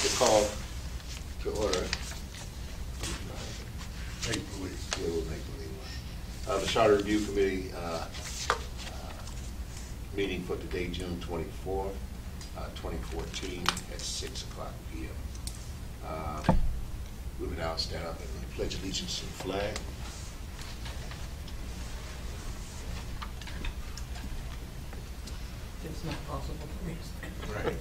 to call to order. Make believe. Yeah, we'll make believe. The Charter Review Committee meeting for today, June 24th, 2014 at 6 o'clock p.m. We would now stand up and pledge allegiance to the flag. It's not possible for me to stand. Right.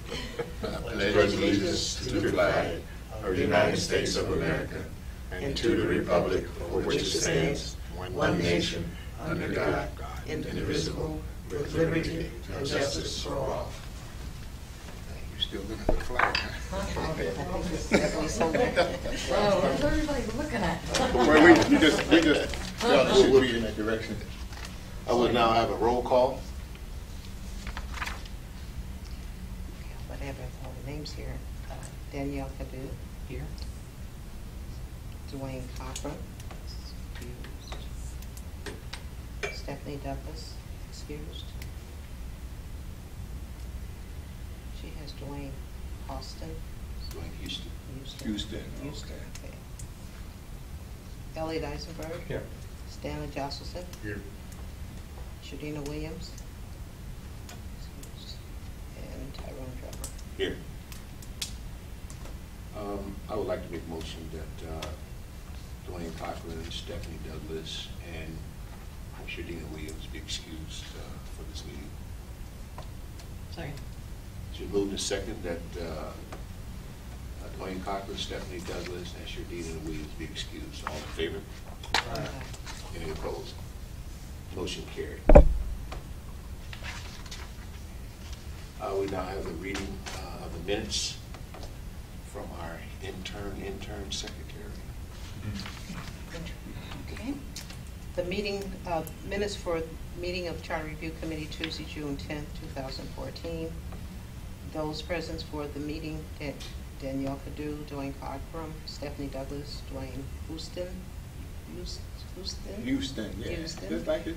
Pledge allegiance to the flag of the United States of America and to the republic for which it stands, one nation, under God, indivisible, with liberty and justice for all. You still looking at the flag? Well, what's everybody looking at? Well, we just should be in that direction. I will now have a roll call. Whatever, all the names here. Danielle Cadu. Here. Dwayne Cochran. Excused. Stephanie Douglas. Excused. She has Dwayne Austin. Dwayne Houston. Houston. Okay. Elliot Eisenberg. Here. Stanley Josselson. Here. Shadina Williams. Excused. And Tyrone Trevor. Here. I would like to make a motion that Dwayne Cochran, Stephanie Douglas, and Shadina Williams be excused for this meeting. Second. It's been moved and second that Dwayne Cochran, Stephanie Douglas, and Shadina Williams be excused. All in favor? Aye. Any opposed? Motion carried. We now have the reading of the minutes from our intern secretary. Okay. The meeting, minutes for meeting of Charter Review Committee Tuesday, June 10th, 2014. Those present for the meeting, Danielle Cadu, Dwayne Cochran, Stephanie Douglas, Dwayne Houston, Yeah. Houston. Just like it.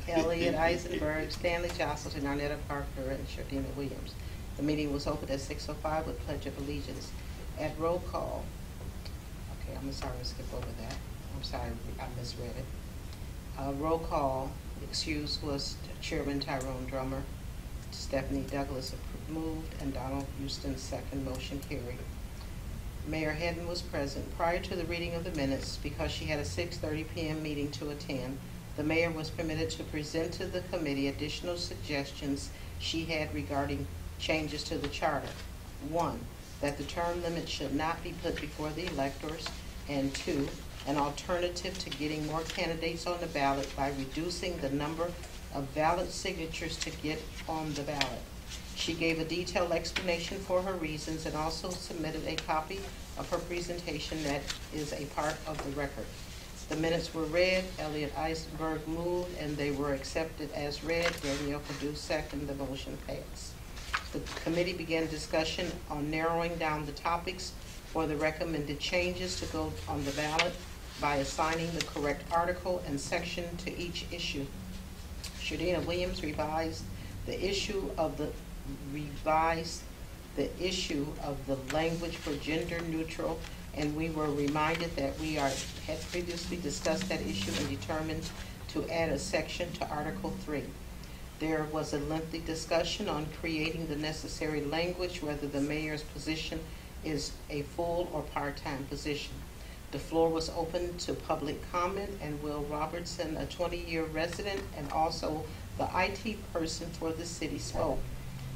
Elliot Eisenberg, Stanley Josselson, Arnetta Parker, and Shardina Williams. The meeting was opened at 6:05 with Pledge of Allegiance. At roll call, okay, I'm sorry to skip over that. I'm sorry, I misread it. Roll call, excuse was Chairman Tyrone Drummer, Stephanie Douglas moved, and Donald Houston second. Motion carried. Mayor Headen was present. Prior to the reading of the minutes, because she had a 6:30 p.m. meeting to attend, the mayor was permitted to present to the committee additional suggestions she had regarding changes to the charter. 1, that the term limit should not be put before the electors, and 2, an alternative to getting more candidates on the ballot by reducing the number of valid signatures to get on the ballot. She gave a detailed explanation for her reasons and also submitted a copy of her presentation that is a part of the record. The minutes were read. Elliot Eisenberg moved, and they were accepted as read. Danielle Cadu second. The motion passed. The committee began discussion on narrowing down the topics for the recommended changes to go on the ballot by assigning the correct article and section to each issue. Shadina Williams revised the issue of the language for gender neutral, and we were reminded that we had previously discussed that issue and determined to add a section to Article 3. There was a lengthy discussion on creating the necessary language, whether the mayor's position is a full or part-time position. The floor was open to public comment, and Will Robertson, a 20-year resident and also the IT person for the city, spoke.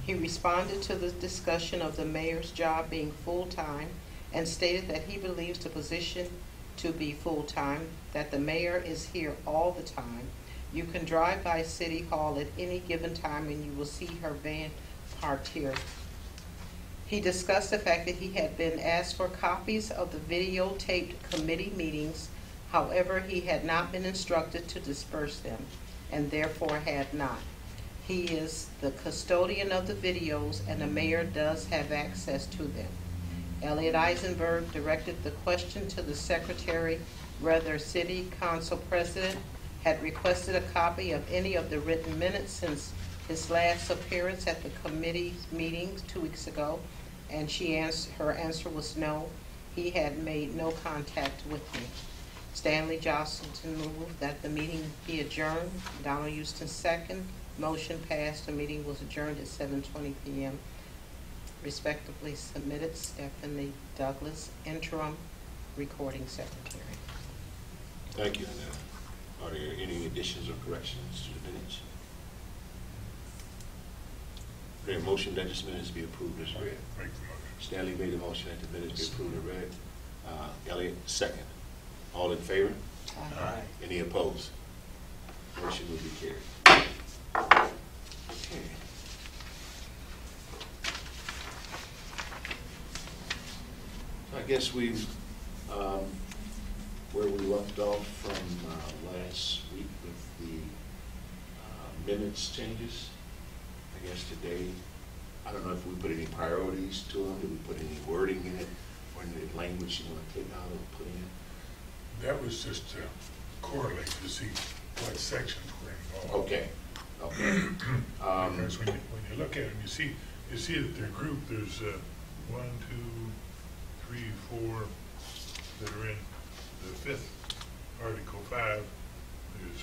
He responded to the discussion of the mayor's job being full-time and stated that he believes the position to be full-time, that the mayor is here all the time. You can drive by City Hall at any given time and you will see her van parked here. He discussed the fact that he had been asked for copies of the videotaped committee meetings. However, he had not been instructed to disperse them and therefore had not. He is the custodian of the videos, and the mayor does have access to them. Elliot Eisenberg directed the question to the secretary whether City Council President had requested a copy of any of the written minutes since his last appearance at the committee meetings 2 weeks ago. and her answer was no. He had made no contact with me. Stanley Jocelyn moved that the meeting be adjourned. Donald Houston second. Motion passed. The meeting was adjourned at 7:20 p.m. Respectively submitted, Stephanie Douglas, interim recording secretary. Thank you, Annette. Are there any additions or corrections to the minutes? Is there a motion that this minutes be approved as read? Make the motion. Stanley made a motion that the minutes be approved as read. Elliott, second. All in favor? Aye. Any opposed? Motion will be carried. Okay. I guess we've, where we left off from last week with the minutes changes. I guess today, I don't know if we put any priorities to them, did we put any wording in it, or any language you want to take out or put in? That was just to correlate to see what sections were involved. Okay, okay. Because when you look at them, you see that they're grouped. There's 1, 2, 3, 4 that are in the 5th Article 5. There's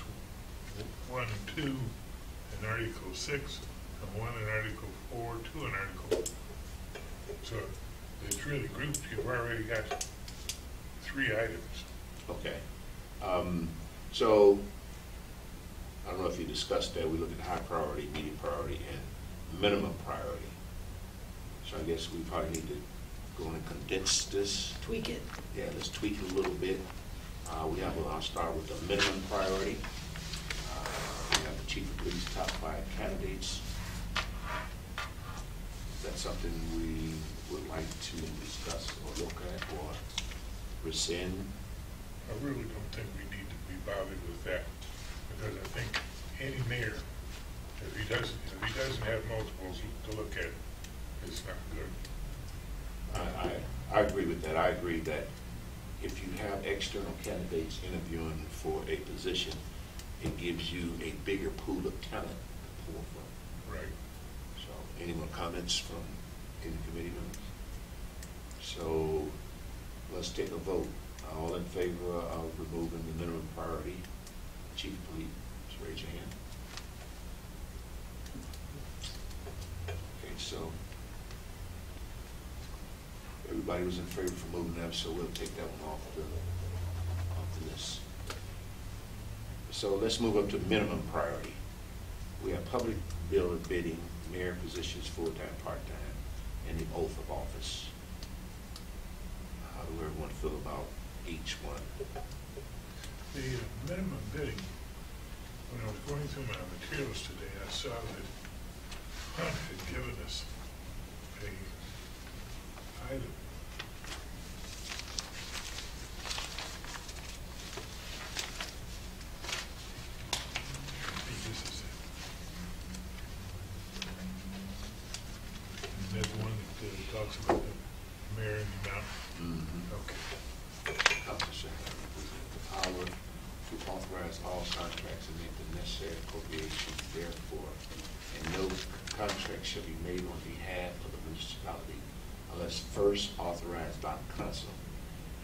1 and 2 in Article 6, and 1 in Article 4, 2 in Article. So it's really grouped. You've already got 3 items. Okay. So, I don't know if you discussed that. We looked at high priority, medium priority, and minimum priority. So I guess we probably need to go and condense this. Tweak it. Yeah, let's tweak it a little bit. I'll start with the minimum priority. We have the chief of police top 5 candidates. Is that something we would like to discuss or look at or rescind? I really don't think we need to be bothered with that, because I think any mayor, if he doesn't have multiples to look at, it's not good. I agree with that. I agree that if you have external candidates interviewing for a position, it gives you a bigger pool of talent to pull from. Right. So, any more comments from any committee members? So, let's take a vote. All in favor of removing the minimum priority? Chief of Police, just raise your hand. Okay, so everybody was in favor for moving them, so we'll take that one off the list. So let's move up to minimum priority. We have public bidding, mayor positions, full-time, part-time, and the oath of office. How do everyone feel about each one? The minimum bidding, when I was going through my materials today, I saw that Hunt had given us a item. I think this is it. And that's the one that talks about the mayor and the mountain. Okay. Council shall have the power to authorize all contracts and make the necessary appropriations therefore, and no contract shall be made on behalf of the municipality unless first authorized by the council,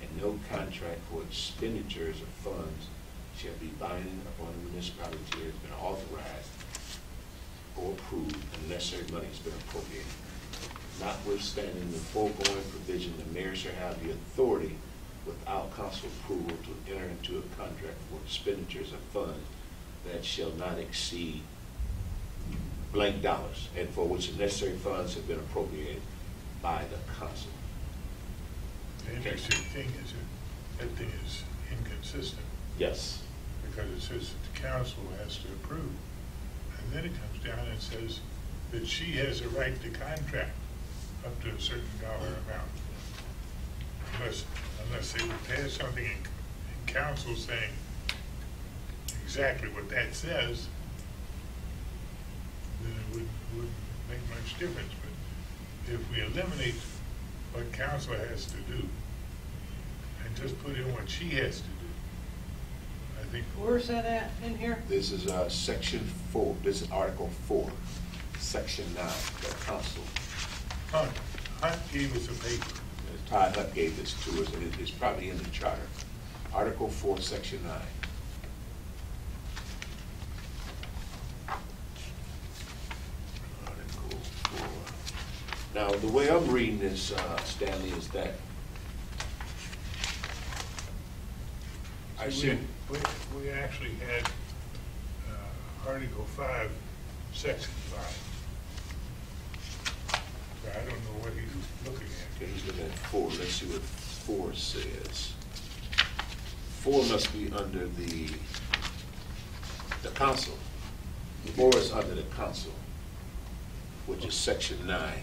and no contract for expenditures of funds shall be binding upon the municipality until it has been authorized or approved and necessary money has been appropriated. Notwithstanding the foregoing provision, the mayor shall have the authority without council approval to enter into a contract for expenditures of funds that shall not exceed blank dollars and for which the necessary funds have been appropriated by the council. The interesting thing is that thing is inconsistent, Yes. because it says that the council has to approve. And then it comes down and says that she has a right to contract up to a certain dollar amount. Unless they would pass something in council saying exactly what that says, then it wouldn't make much difference. But if we eliminate what council has to do and just put in what she has to do, I think. Where's that at in here? This is section 4. This is Article 4, section 9. The council. Hunt. Hunt gave us a paper. Todd Hutt gave this to us, and it's probably in the charter. Article 4, Section 9. Article 4. Now, the way I'm reading this, Stanley, is that I should. We actually had Article 5, Section 5. I don't know what he's looking at. Okay, he's looking at 4. Let's see what 4 says. 4 must be under the council. 4 is under the council, which is Section 9.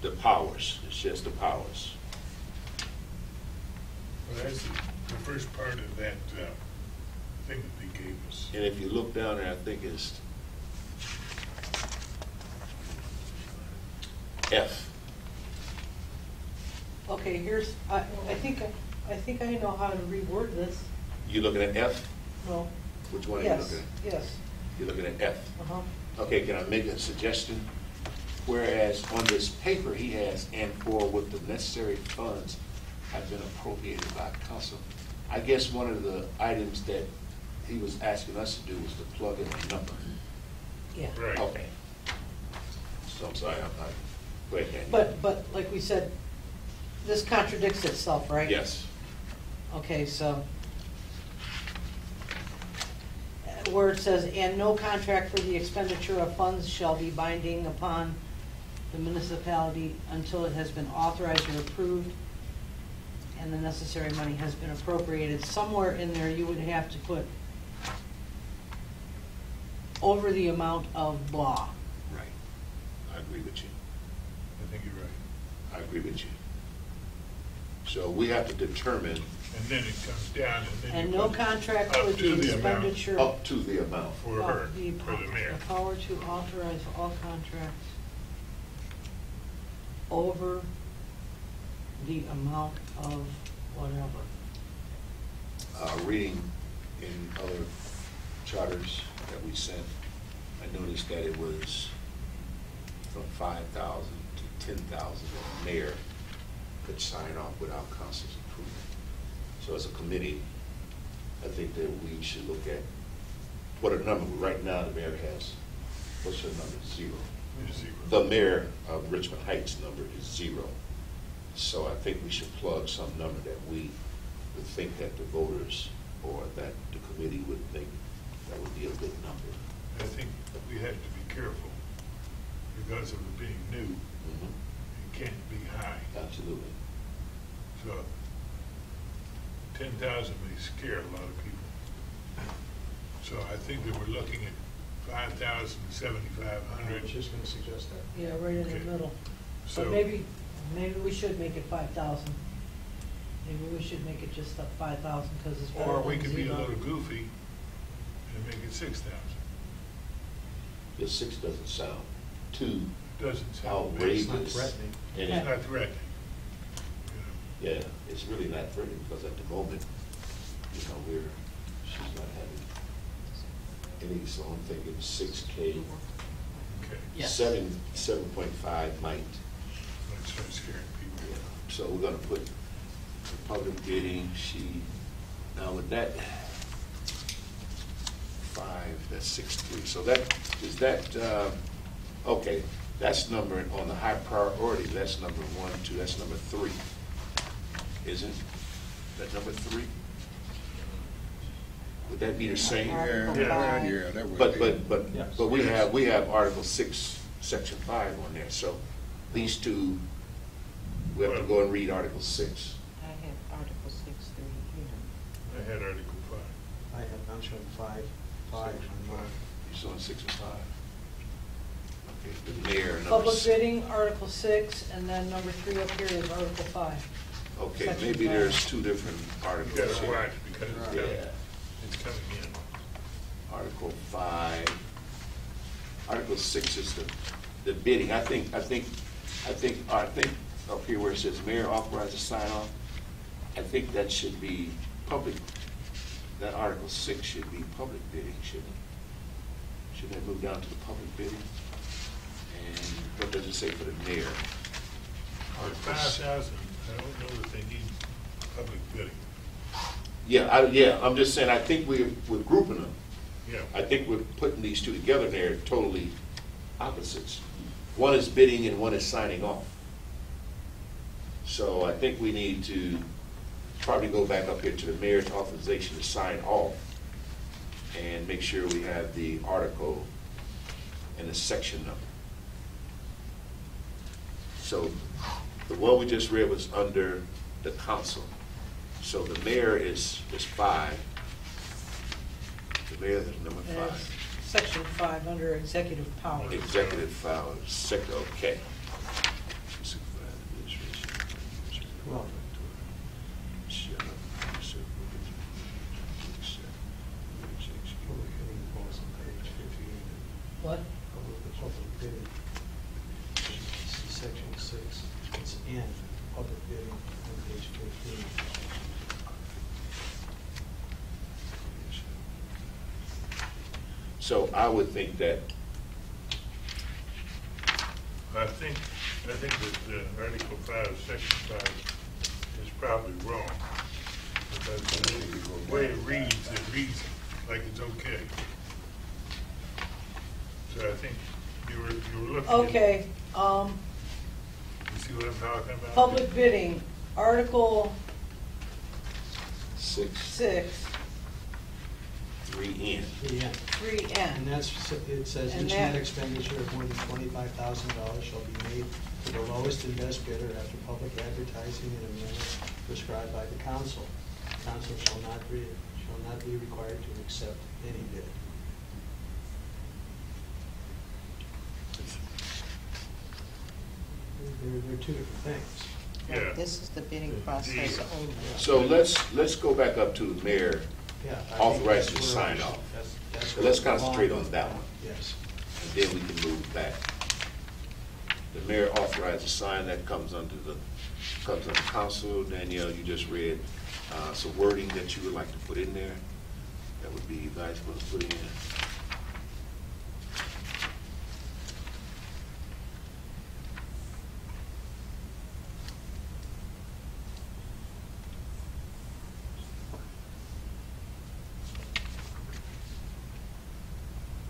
The powers, it's just the powers. Well, that's the first part of that thing that they gave us. And if you look down there, I think it's F. Okay, here's, I think I know how to reword this. You looking at F? No. Which one are you Yes, looking at? yes. You're looking at F. Uh-huh. Okay, can I make a suggestion? Whereas on this paper, he has, and for with the necessary funds have been appropriated by council. I guess one of the items that he was asking us to do was to plug in a number. Yeah. Right. Okay. So I'm sorry, I'm not, go ahead, Andy. But like we said, this contradicts itself, right? Yes. Okay, so where it says, and no contract for the expenditure of funds shall be binding upon the municipality until it has been authorized or approved and the necessary money has been appropriated. Somewhere in there, you would have to put over the amount of blah. Right. I agree with you. I think you're right. I agree with you. So we have to determine And then it comes down and then And you no put contract up for to the amount expenditure. up to the amount. For her, for the mayor. The power to authorize all contracts over the amount of whatever. Reading in other charters that we sent, I noticed that it was from 5,000 to 10,000 that the mayor could sign off without council's approval. So as a committee, I think that we should look at what a number right now the mayor has. What's her number? 0. It's 0. The mayor of Richmond Heights number is 0. So I think we should plug some number that we would think that the voters or that the committee would think that would be a good number. I think we have to be careful because of it being new. Mhm. It can't be high. Absolutely. So 10,000 may scare a lot of people. So I think that we're looking at 5,000, I 7,500. was just gonna suggest that. Yeah, right in the Okay. middle. So But maybe we should make it 5,000. Maybe we should make it just up 5,000 because it's better or we than could be a 0. little goofy and make it 6,000. The 6 doesn't sound too Doesn't sound outrageous. It's not threatening. And It's it- not threatening. You yeah, it's really not threatening because at the moment, she's not having any, so I'm thinking 6K. know. Okay. Yes. 7.5 might. Let's start scaring people. Yeah. So we're gonna put the public bidding, now with that, 5, that's 6.3. So is that, okay, that's number, on the high priority, that's number 1, 2, that's number 3. Isn't that number 3? Would that be the same? Article Yeah, 5. Yeah, that would be. Yes. But we have Article 6, Section 5 on there, so these two, we have to go and read Article 6. I have Article 6 through here. I had Article 5. I have, I'm showing 5 on mine. You saw 6 and 5. Okay, the mayor, number Public 6. bidding, Article 6, and then number 3 up here is Article 5. Okay, Section maybe 5. there's 2 different You articles gotta here. watch because Yeah. it's coming in. Article 5. Article 6 is the bidding. I think up here where it says mayor authorizes sign off, I think that should be public. That Article 6 should be public bidding, shouldn't it? Shouldn't that move down to the public bidding? And what does it say for the mayor? For 5,000, I don't know if they need public bidding. Yeah, I'm just saying, I think we're grouping them. Yeah. I think we're putting these two together, and they're totally opposites. One is bidding and one is signing off. So I think we need to probably go back up here to the mayor's authorization to sign off and make sure we have the article and the section number. So the one we just read was under the council. So the mayor is 5. The mayor is number And 5. it's Section 5 under executive power. Executive file, okay. Well, public bidding falls on page 15. What? Public bidding. See section 6, it's in public bidding on page 15. So I would think that, I think that the Article 5, Section 5 is probably wrong. Because the way it reads like it's okay. So I think you were looking at. Okay, You see what I'm talking about? public bidding, Article 6, 6, 3N. Yeah. 3N. And that's, it says And each that- net expenditure of more than $25,000 shall be made to the lowest and best bidder after public advertising in a manner prescribed by the council. Council shall not be required to accept any bid. They're two different things. Yeah. This is the bidding process only. So let's go back up to the mayor. Yeah. I think Authorized that's to where sign we- off. that's So where let's we belong concentrate on with that one. Yes. And then we can move back. The mayor authorized to sign, that comes under council. Danielle, you just read some wording that you would like to put in there. That would be you guys going to put in.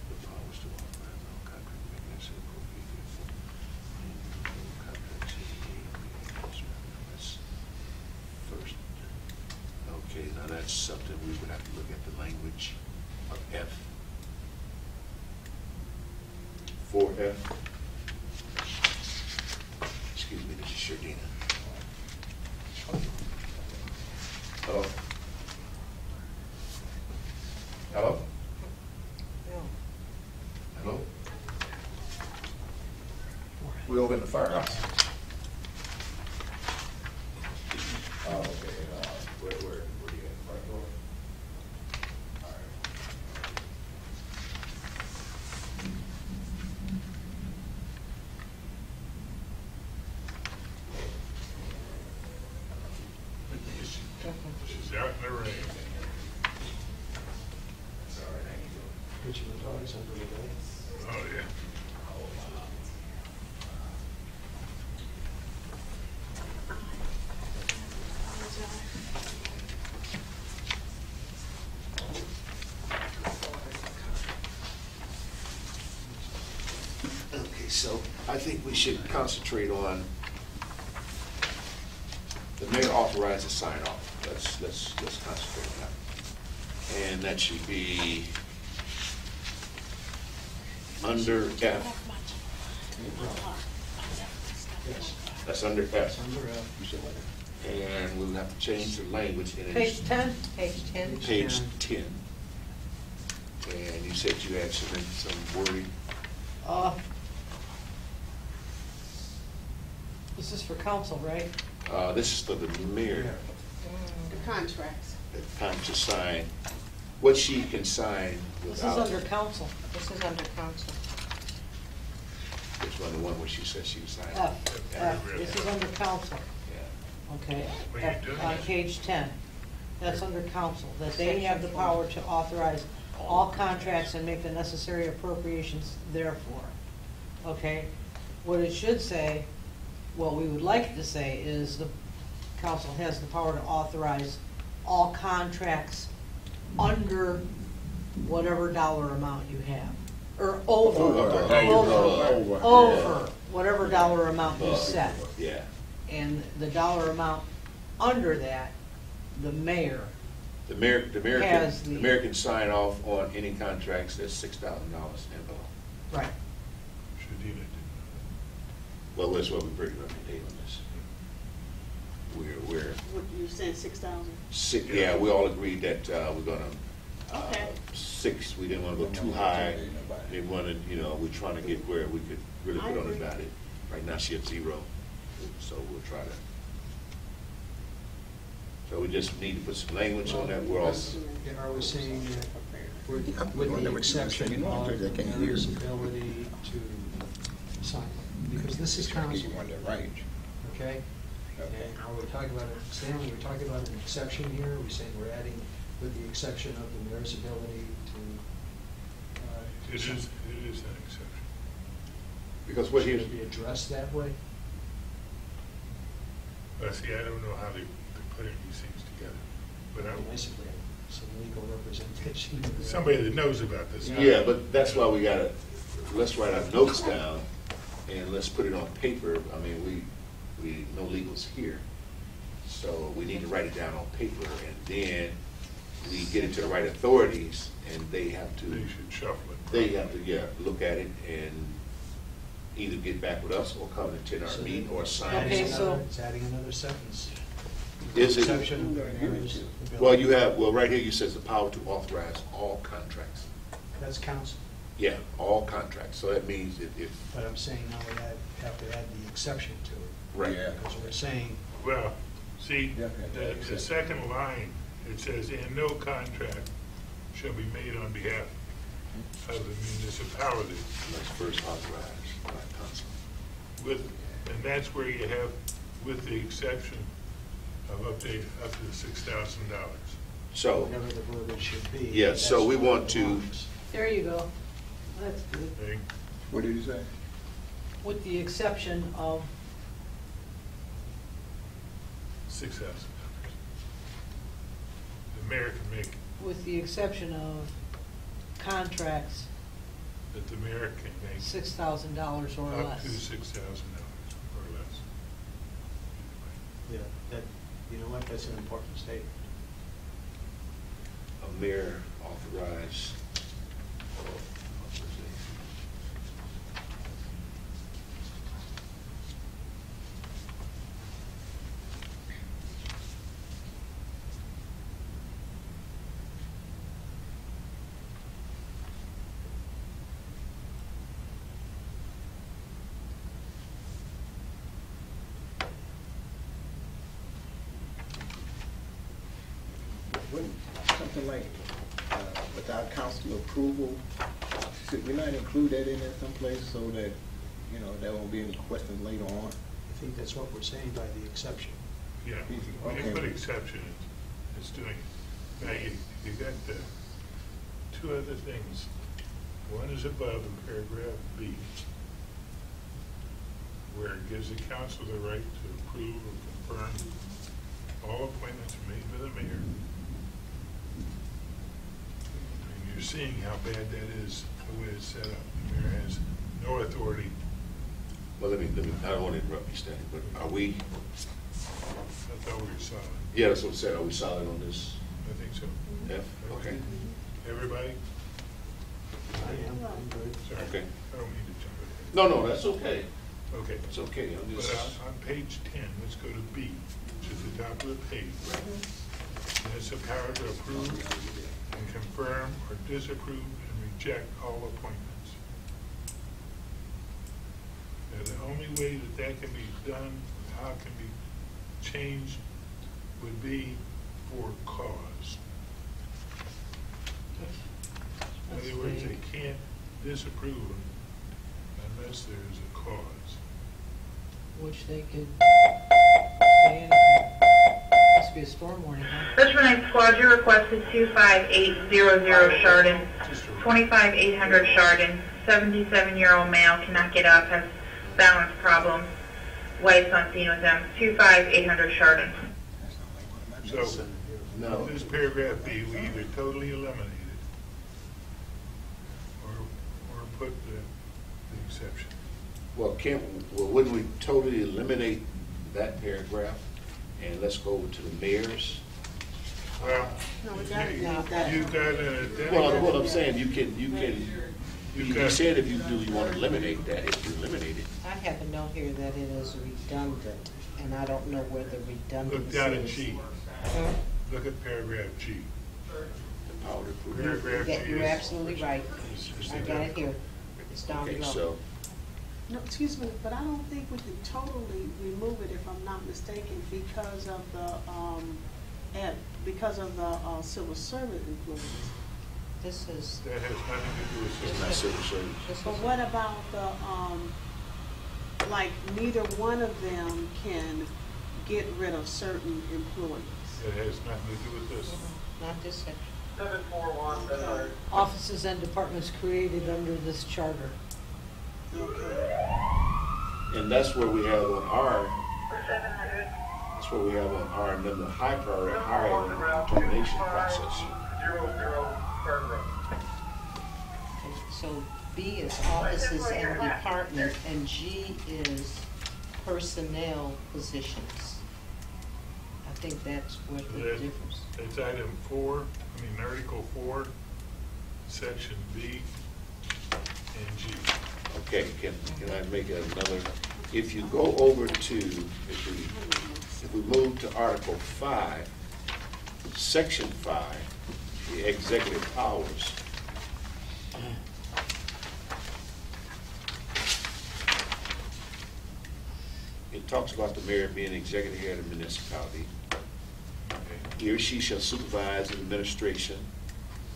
The powers to authorize all contract making necessary appropriated. That's first. Okay, now that's something we would have to look at the language of F. 4F. Excuse me, this is Shardina. Hello? Hello? No. Hello? We over in the firehouse. Oh, okay, where you at, front door? All right. She's out in the rain. That's all right, how you doing? Richmond dogs under the bed. Oh, yeah. Okay, so I think we should concentrate on the mayor authorized to sign off. Let's concentrate on that. And that should be under F. Yes. That's under It's F. under F. And we'll have to change the language in it. Page 10? Page 10. Page 10. And you said you had some wording. This is for council, right? This is for the mayor. The contracts. Time to sign. What she can sign This is without. under council. This is under council. Which one, the one where she said she was signing? F, this is under council. Yeah. Okay, What are you F, doing? on page 10. That's under council, that they have the power to authorize all contracts and make the necessary appropriations therefore. Okay, What it should say, what we would like it to say is the council has the power to authorize all contracts under whatever dollar amount you have, or over whatever dollar amount you set. Yeah. And the dollar amount under that, the mayor The mayor has the mayor can sign off on any contracts that's $6,000 and below. right. Should he do Well, that's what we bring up to date on this. We're What, you saying 6,000? sick, yeah, we all agreed that, we're gonna, Okay. 6, we didn't wanna go too high. Didn't wanna, we're trying to get where we could really I put on agree. about it. Right now, she at 0, so we'll try to. So we just need to put some language on that, we're all, Are we saying that with the exception of the mayor's ability to sign? Because this is council, okay? And are we talking about, Stanley, we're talking about an exception here? Are we saying we're adding with the exception of the mayor's ability to? it is an exception. because what Should here's, it be addressed that way? But see, I don't know how they put these things together, but It'd be nice if we had some legal representation. somebody that knows about this. yeah, but that's why we gotta, let's write our notes down and let's put it on paper. I mean, we no legals here. So we need to write it down on paper and then we get it to the right authorities and they have to. They should shuffle it. They have to, look at it and either get back with us or come and attend our So meeting or it's sign. Okay, adding so- another- It's adding another sentence. Is it? Exception of the mayor's ability. Well, you have, right here, you says the power to authorize all contracts. That's council. Yeah, all contracts. So that means if But I'm saying now we have to add the exception to it. right. Because we're saying, Well, see, Yeah, yeah, the second line, it says, and no contract shall be made on behalf of the municipality Let's first authorize by council. and that's where you have, with the exception of up to $6,000. So, whatever the verbiage should be. Yeah, that's so we where want it to- belongs. There you go. That's good. Okay? What did he say? With the exception of, $6,000. The mayor can make, with the exception of contracts, that the mayor can make $6,000 or up to less. $6,000 or less. Yeah, that, you know what, that's an important statement. A mayor authorized. Wouldn't something like, without council approval, should we not include that in there someplace so that, there won't be any questions later on? I think that's what we're saying by the exception. Yeah, when you Okay. put exception, it's doing it. Now, you got two other things. One is above in paragraph B, where it gives the council the right to approve or confirm all appointments made by the mayor. And you're seeing how bad that is, the way it's set up. The mayor has no authority. Well, I don't want to interrupt you, Stanley, but are we, I thought we were solid. yeah, that's what I said, are we solid on this I think so. F? Okay, Everybody? I am, I'm good. Sorry. Okay. I don't mean to jump ahead. no, that's okay, Okay. it's okay, I'm But just, on page 10, let's go to B, which is the top of the page. And it's the power to approve and confirm or disapprove and reject all appointments. Now, the only way that that can be done, how it can be changed, would be for cause. In other words, they can't disapprove them unless there's a cause. Which they could say anything. Must be a storm warning, huh? Richmond Night Squad, your request is 25800 Chardon, 25800 Chardon, 77-year-old male, cannot get up, has balance problem. Wife's on scene with them. 25800 Chardon. So, No. this paragraph B, we either totally eliminate it or put the exception. Well, wouldn't we totally eliminate that paragraph? And let's go over to the mayor's. Well, No, we gotta you leave that. you got an Well, identical. what I'm saying, you got- said if you do, you want to eliminate that, if you eliminate it. I have a note here that it is redundant, and I don't know where the redundancy Look down at is. G. Huh? Look at paragraph G. The power to approve. Paragraph G Yeah, you're is- absolutely right. is I got it here. It's down Okay, below. so, No, excuse me, but I don't think we can totally remove it, if I'm not mistaken, because of the civil servant employees. This is, That has nothing to do with it's civil not civil service. this But is, what about like, neither one of them can get rid of certain employees? It has nothing to do with this. not this section. Offices and departments created under this charter. Okay. And that's where we have on R, that's where we have on R, and then the high priority hiring and termination process. So B is offices and departments, and G is personnel positions. I think that's what So the that- difference. That's item 4, Article 4, section B and G. Okay, can I make another, if you go over to, if we move to Article 5, Section 5, the executive powers. It talks about the mayor being executive head of the municipality. He or she shall supervise the administration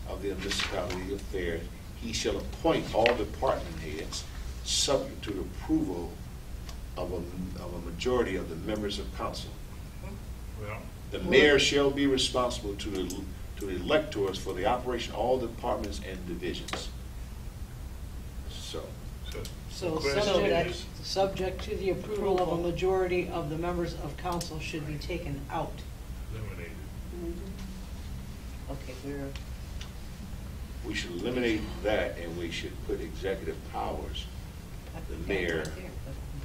of the municipality affairs. He shall appoint all department heads subject to the approval of a majority of the members of council. Well, The mayor shall be responsible to the electors for the operation of all departments and divisions. So, So the question subject, is, subject to the approval of a majority of the members of council should be taken out. eliminated. Okay, we're, we should eliminate that and we should put executive powers. I The think mayor, that's right there,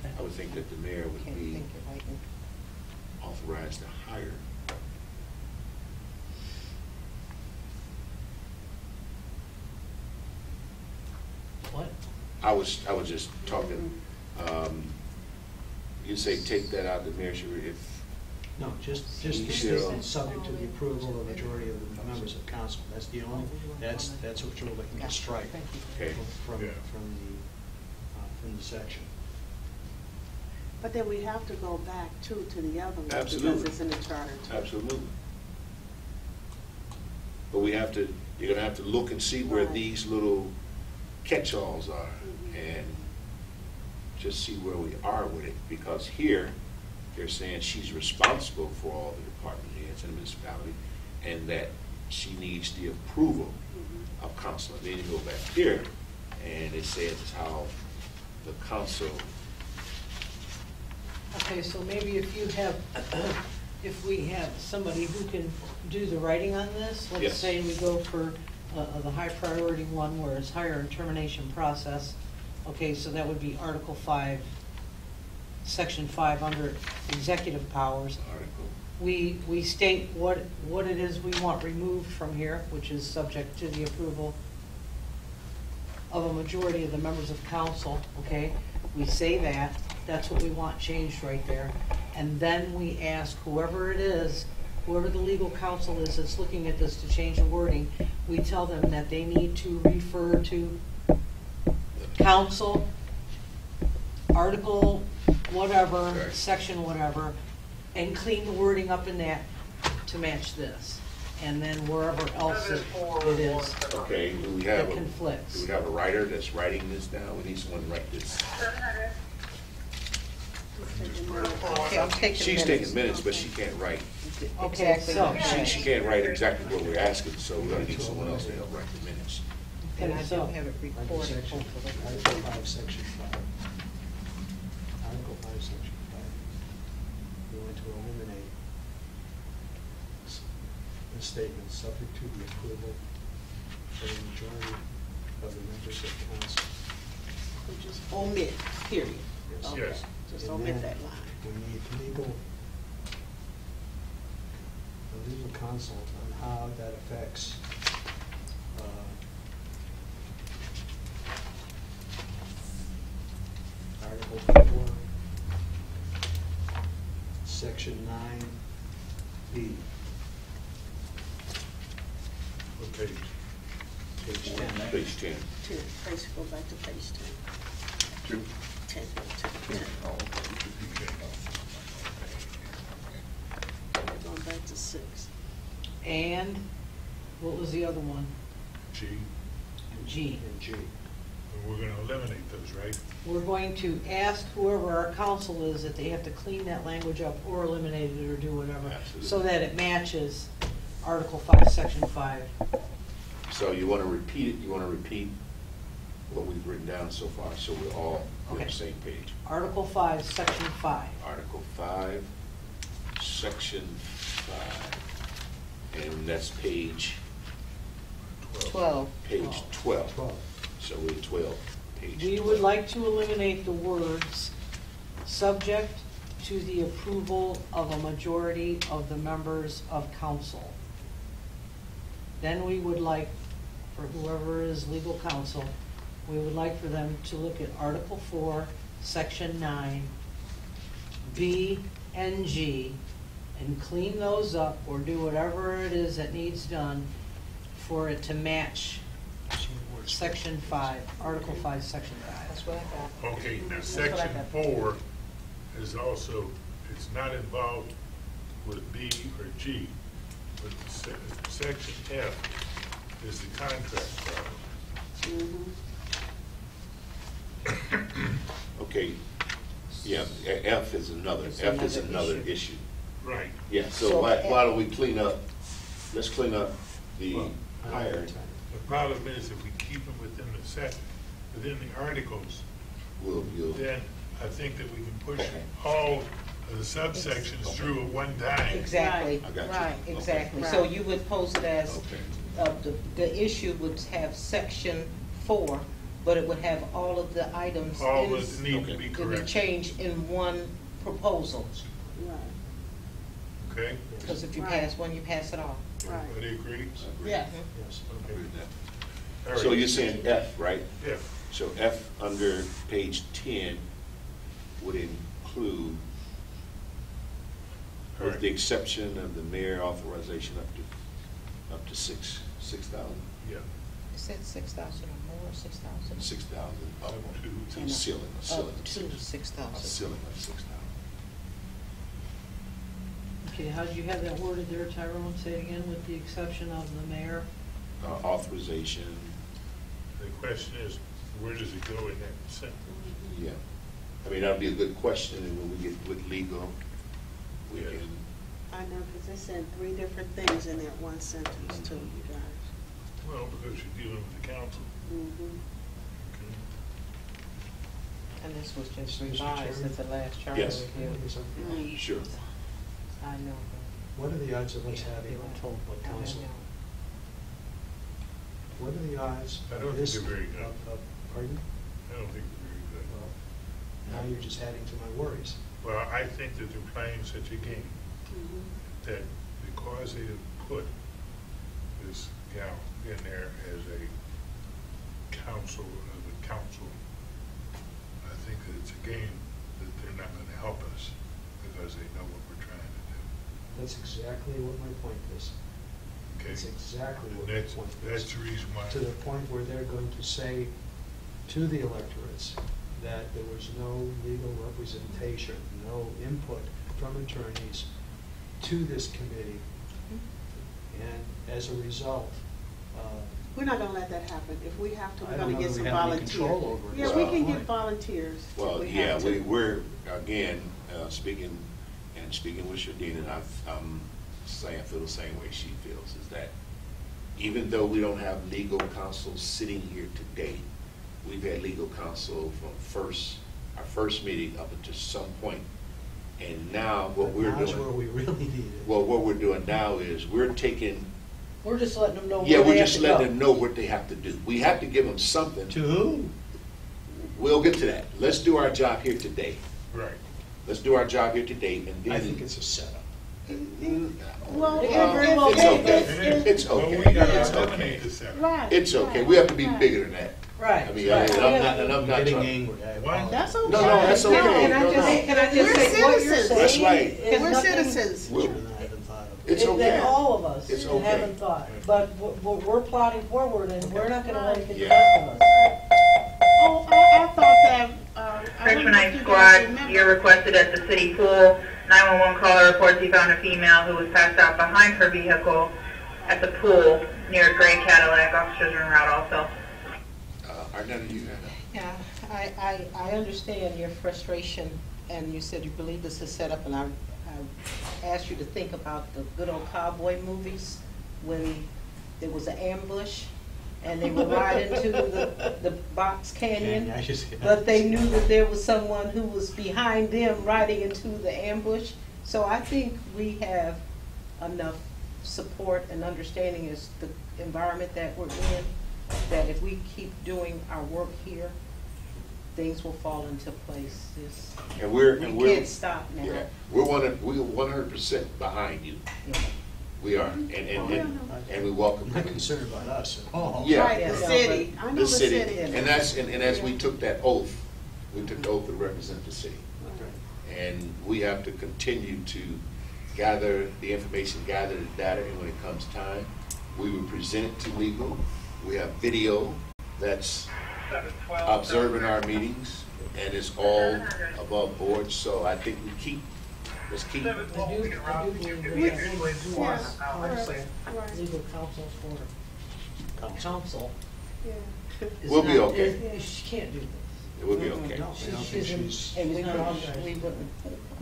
but I would think that the mayor I would can't be think it right now. authorized to hire. What? I was just talking, you say take that out, the mayor should, if, No, just He the shall- statement, subject to the approval of the majority of the members of council. That's the only, that's what you're looking to strike Thank you. okay, from Yeah. the section. But then we have to go back to the other one, because Absolutely. it's in the charter too. absolutely. But we have to, you're gonna have to look and see where Right. these little catch-alls are Mhm. and just see where we are with it, because here, they're saying she's responsible for all the department heads in the municipality, and that she needs the approval of council. Then you go back here, and it says how the council, Okay, so maybe if you have, if we have somebody who can do the writing on this, let's Yes. say we go for the high priority one where it's hire and termination process. Okay, so that would be Article 5, Section 5 under executive powers. article, We state what it is we want removed from here, which is subject to the approval of a majority of the members of council, okay? We say that, that's what we want changed right there. And then we ask whoever it is, whoever the legal counsel is that's looking at this to change the wording, we tell them that they need to refer to council, article whatever, Correct. section whatever, and clean the wording up in that to match this. And then wherever else it is okay, do we that have conflicts. do we have a writer that's writing this down? We need someone to write this. Okay, I'm taking She's minutes. taking minutes, but she can't write. Okay, Exactly so- what She, you're she saying. can't write exactly what we're asking, so we're gonna need someone else to help write the minutes. And I So- do have it Under recorded. section, hopefully. Article 5, section 5. eliminate the statement subject to the approval of the majority of the members of council. Or just omit, period. Yes. Okay, Yes. just And omit then that line. We need legal counsel on how that affects Article 4, Section 9B, What page? page 10. Page 10. 10, please go back to page 10. 10, 10. We're going back to 6. And what was the other one? G, G. And G. and we're gonna eliminate those, right? We're going to ask whoever our counsel is that they have to clean that language up or eliminate it or do whatever, Absolutely. so that it matches Article 5, Section 5. So you want to repeat it, you want to repeat what we've written down so far, so we're all on the Okay. same page. Article 5, Section 5. Article 5, Section 5, and that's page 12. 12. 12. So we're 12, page 12. We would like to eliminate the words, subject to the approval of a majority of the members of council. Then we would like, for whoever is legal counsel, we would like for them to look at Article 4, Section 9, B and G, and clean those up or do whatever it is that needs done for it to match Section 5, Article 5, Section 5. That's what I got. Okay, now That's what I section got. 4 is also, it's not involved with B or G, but section F is the contract problem. Okay, yeah, F is another, It's F is another another issue. issue. Right. Yeah, so So why don't we clean up, let's clean up the Well, hiring. The problem is if we keep them within within the articles, You'll, then I think that we can push Okay. all of the subsections through at one time. Exactly. I got you. Right, Okay. exactly. Right. So you would post it as, Okay. the issue would have section 4, but it would have all of the items All in- that need to Okay. be to be corrected, changed in one proposal. Right, okay? Because if you Right. pass one, you pass it all. right. Everybody agree? Yes. Yes. Okay. All So right. you're saying F, right? Yeah, So F under page 10 would include, with the Right. exception of the mayor authorization up to 6,000, yeah. It said 6,000 or more, 6,000? 6,000 up to And the ceiling, a ceiling Up of to 6,000. 6,000. A ceiling of 6,000. Okay, how did you have that worded there, Tyrone? Say it again, with the exception of the mayor? Authorization, The question is, where does it go in that sentence? yeah. I mean, that'd be a good question, and when we get with legal, we Yeah. can, I know, because they said 3 different things in that one sentence too, you guys. Well, because you're dealing with the council. Mhm. Okay. And this was just Mr. revised Chairman? at the last charter Yes. review. sure. I know. What are the odds of us Yeah, having you're right. a I council? know. What are the odds? I don't of think this- they're very good. Pardon? I don't think they're very good. Well, now you're just adding to my worries. Well, I think that they're playing such a game Mhm. that because they have put this gal in there as a council of the council, I think that it's a game that they're not gonna help us because they know what we're trying to do. That's exactly what my point is. Okay? That's exactly what And my that's, point that's is. the reason why. To the point where they're going to say to the electorates that there was no legal representation, no input from attorneys to this committee. And as a result, We're not gonna let that happen. If we have to, I we're don't gonna know get that some we have any volunteers. control over it. Yeah, we Well, can get volunteers. if Well, we yeah, have to. we're, again, speaking with Shadina, and I'm saying, I feel the same way she feels, is that even though we don't have legal counsel sitting here today, we've had legal counsel from our first meeting up until some point, and now what we're Now's where doing, we really need it. well, what we're doing now is we're taking, We're just letting them know yeah, where we're they have just to letting go. them know what they have to do. We have to give them something. To who? We'll get to that. Let's do our job here today. Right. Let's do our job here today, and then. I think it's a setup. Well, It can very well It's be. okay. It's But we okay. gotta It's okay. eliminate the seven. right. It's okay. right, We have to be right. bigger than that. Right. I mean, right. and I'm I'm not getting trying. angry. I Why? apologize. That's okay. No, that's okay. Can I No, just, no. can I just We're say, What you're citizens. That's saying right. is We're nothing- citizens. We'll- Children I haven't thought of. It's That okay. all of us It's okay. haven't thought, but we're plotting forward, and we're not gonna let it get the Yeah. best of us. Oh, I thought that, I don't Richmond know 9 if you guys Squad, remember. you're requested at the city pool. 911 caller reports he found a female who was passed out behind her vehicle at the pool near Gray Cadillac. Officers are en route also. Arnetta, you had yeah, I understand your frustration, and you said you believe this is set up, and I asked you to think about the good old cowboy movies when there was an ambush and they would ride into the box canyon, I just- but they knew that there was someone who was behind them riding into the ambush. So I think we have enough support and understanding as the environment that we're in, that if we keep doing our work here, things will fall into place. And we're We can't stop now. Yeah, we're 100% behind you. Yeah. We are, and we welcome I'm not you. concerned about us at all. Yeah. Right, Yeah. the city. I know The the city, city. and as we took that oath, we took the oath to represent the city. And we have to continue to gather the information, gather the data, and when it comes time, we will present it to legal. We have video that's observing our meetings, and it's all above board, so I think let's keep. I do believe we have legal counsel, Right. legal counsel for counsel. Yeah. is We'll be not- okay. She can't do this. It will be okay. No, I don't think She's in- she's. And we She's not wouldn't, authorized. we wouldn't.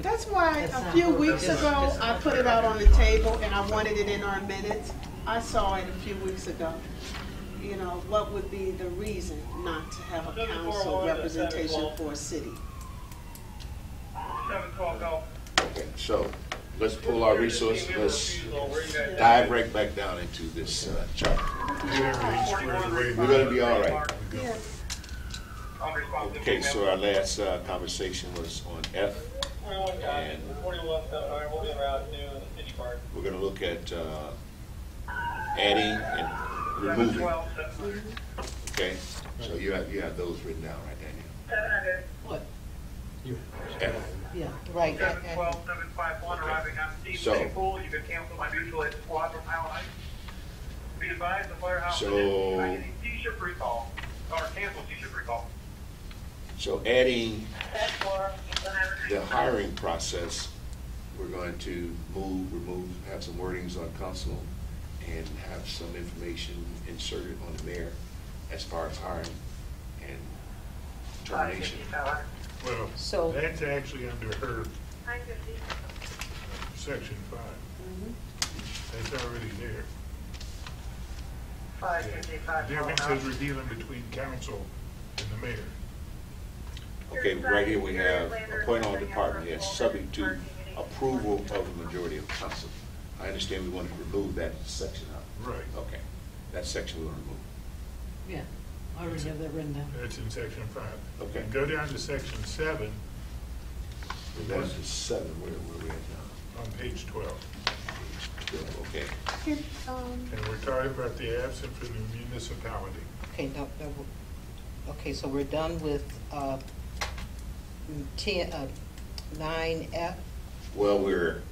That's why That's a not few her. weeks This- ago, this- I put it out on the table and I wanted it in our minutes. I saw it a few weeks ago. You know, what would be the reason not to have a council representation for a city? 712 Golf. Okay, so let's pull our resources, let's dive right back down into this chart. Get everything squared away. We're gonna be all right. Yeah. Okay, so our last conversation was on F, and we're gonna look at adding and removing. Okay, so you have those written down, right, Daniel? 700. What? You- F. Yeah. Right. 712, 751, arriving on Steve So- City Pool. You can cancel my mutual aid squad from Highland Heights. Be advised, the firehouse. So- T-shirt recall, or cancel T-shirt recall. So adding 10-4, the hiring process, we're going to remove, have some wordings on council, and have some information inserted on the mayor as far as hiring and termination. Well, So- that's actually under her 950. section 5. That's already there. 555. The difference is we're dealing between council and the mayor. Okay, right here we have appoint all department heads subject to approval of the majority of council. I understand we want to remove that section out. Right. Okay, that section we want to remove. Yeah, I already have that written down. That's in section 5. Okay. Go down to section 7 We're down to 7, where we at now? on page 12. Okay, Can, And we're talking about the absence of the municipality. Okay, okay, so we're done with 9F. well, we're,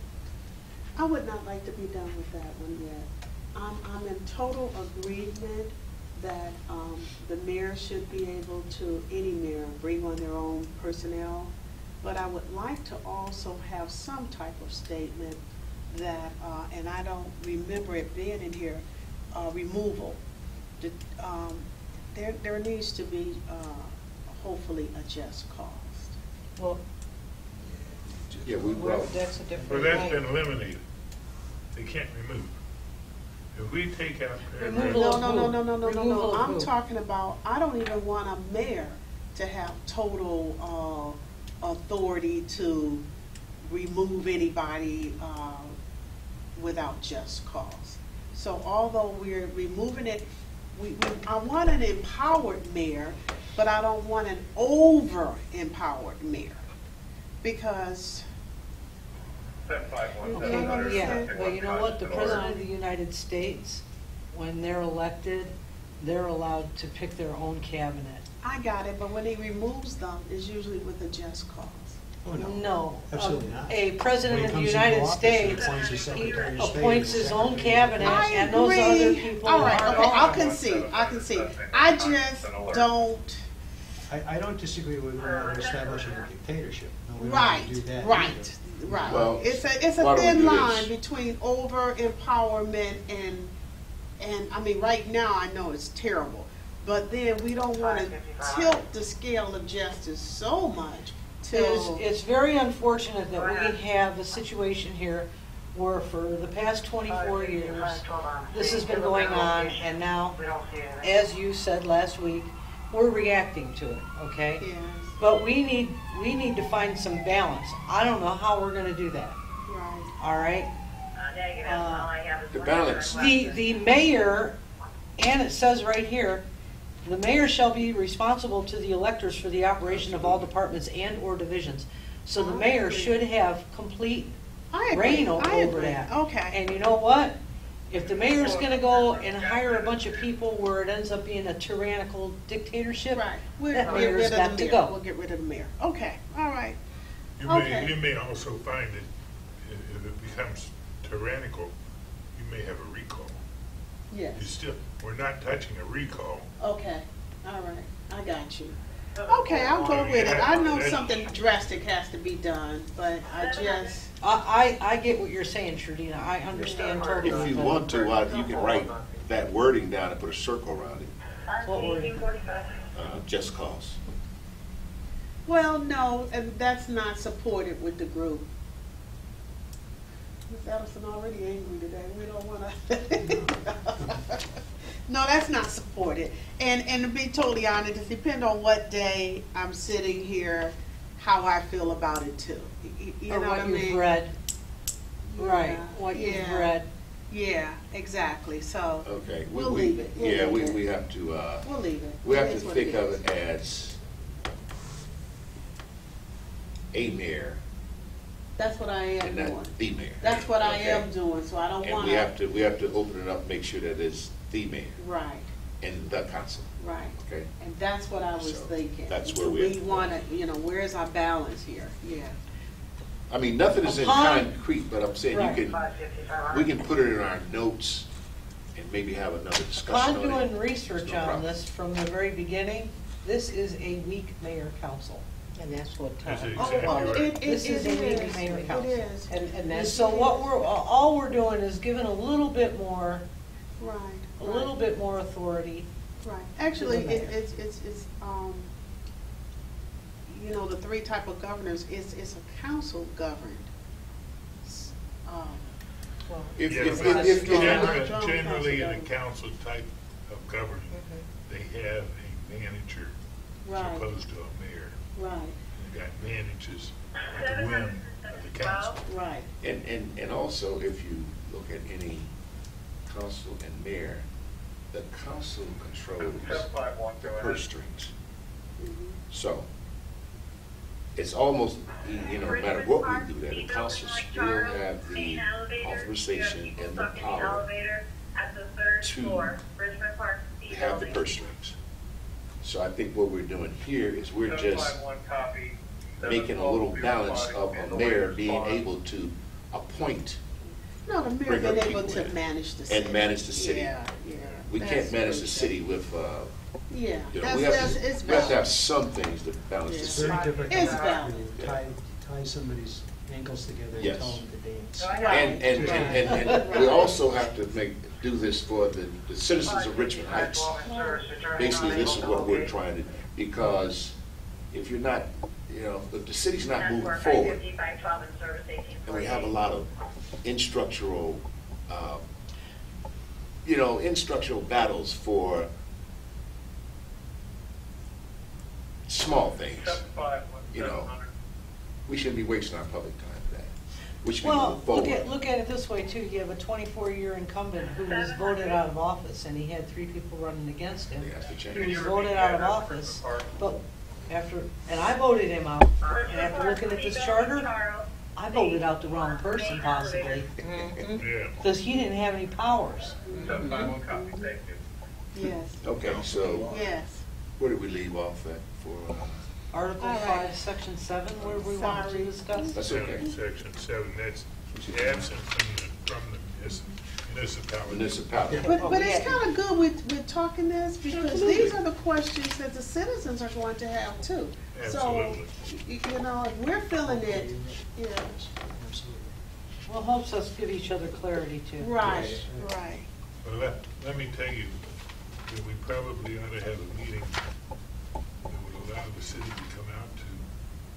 I would not like to be done with that one yet. I'm in total agreement that the mayor should be able to, any mayor, bring on their own personnel. But I would like to also have some type of statement that, and I don't remember it being in here, removal. There needs to be hopefully a just cost. Well, yeah, we, well, that's a Well, different that's been line. eliminated. They can't remove. If we take out Removal paragraph, of No. Removal of I'm who? talking about, I don't even want a mayor to have total authority to remove anybody without just cause. So although we're removing it, I want an empowered mayor, but I don't want an over-empowered mayor. Because, Okay, yeah, well, you know what, the President of the United States, when they're elected, they're allowed to pick their own cabinet. I got it, but when he removes them, it's usually with a just cause. Oh, no. No. Absolutely not. A President When of he the comes into United office, States, he appoints his he Secretary of State appoints and his own Secretary of cabinet, I and those other agree. people All right, are okay, on. I'll concede, I just don't, I don't disagree with establishing a dictatorship. No, we don't right, want to do that right, either. right. Well, It's why a don't we thin do line this? between over empowerment and, I mean, right now, I know it's terrible, but then we don't want to tilt the scale of justice so much till. It's very unfortunate that we have a situation here where for the past 24 years, this has been going on, and now, as you said last week, we're reacting to it, okay? Yes, But we need to find some balance. I don't know how we're gonna do that, right. all right? The balance. The mayor, and it says right here, the mayor shall be responsible to the electors for the operation of all departments and/or divisions. So the mayor should have complete I agree, reign I over agree. that. Okay. And you know what? If the mayor's gonna go and hire a bunch of people where it ends up being a tyrannical dictatorship, Right. We'll that get mayor's rid of got the to mayor. go. We'll get rid of the mayor. Okay, all right. You may also find that if it becomes tyrannical, you may have a recall. Yes. We're not touching a recall. Okay, all right, I got you. Okay, I'll go with it. I know something drastic has to be done, but I just, I get what you're saying, Trudina. I understand totally. If you but want to, you can write that wording down and put a circle around it, what we're- just cause. well, no, and that's not supported with the group. Ms. Ellison already angry today. We don't wanna. No, that's not supported. And to be totally honest, it depends on what day I'm sitting here, how I feel about it too. You or know what I what you've mean? read. Right, Yeah, what you've yeah. read. Yeah, exactly, so, Okay. We'll leave it. We'll Yeah, leave it. we have to, we'll leave it. we have It to is what think of is. it as a mayor That's what I am and doing. not the mayor. That's what I Okay? am doing, so I don't And wanna. we have to open it up, make sure that it's the mayor Right, and the council, right. okay? And that's what I was So, thinking. that's where Do we have we to- wanna, where's our balance here? Yeah. I mean, nothing is in Upon- concrete, but I'm saying Right. we can put it in our notes and maybe have another discussion Upon on it. doing research There's no on problem. this from the very beginning, this is a weak mayor council. And that's what, That's Oh, exactly oh, right. This is a it weak is. mayor It council. is. and And that's. so what all we're doing is giving a little bit more, Right. a little bit more authority. Right. Actually, to the mayor. it's, the three type of governors, it's a council governed. Well, If, Yeah, if, but if, generally in a council type of government, they have a manager as Right. opposed to a mayor. Right, You got managers at the whim of the council. right. and also, if you look at any council and mayor, the council controls the purse strings. Mhm. So, it's almost, no matter what we do, that the council still have the authorization and the power to have the purse strings. So I think what we're doing here is we're just making a little balance of a mayor being able to appoint No, the mayor Bring her been able people to in manage the city. and manage the city. Yeah, yeah. We That's can't manage the what city with, Yeah, we that's, have it's to, we have to valid. have some things to balance the Yeah. It's city. very difficult It's when valid. you tie somebody's ankles together and Yes. tell them to dance. Right. And we also have to do this for the citizens of Richmond Heights. Basically, this is what we're trying to, because if you're not, if the city's not moving forward, and we have a lot of instructional battles for small things, we shouldn't be wasting our public time for that. We should be Well, moving forward. look at it this way too. You have a 24-year incumbent who was voted out of office, and he had 3 people running against him. They have to change. He was voted out of office, but and I voted him out. And after looking at this charter, I voted out the wrong person possibly, Yeah. because he didn't have any powers. Yes, Okay, so yes. where did we leave off at for, Article All right. 5, Section 7, where we want to Sorry. discuss? That's okay. Section 7, that's absent from the municipality. municipality? But it's kind of good with talking this, because these are the questions that the citizens are going to have too. So, Absolutely. you know, if we're feeling it, yeah, Absolutely. Well, helps us give each other clarity too. right, right. Well, let me tell you, that we probably ought to have a meeting that would allow the city to come out to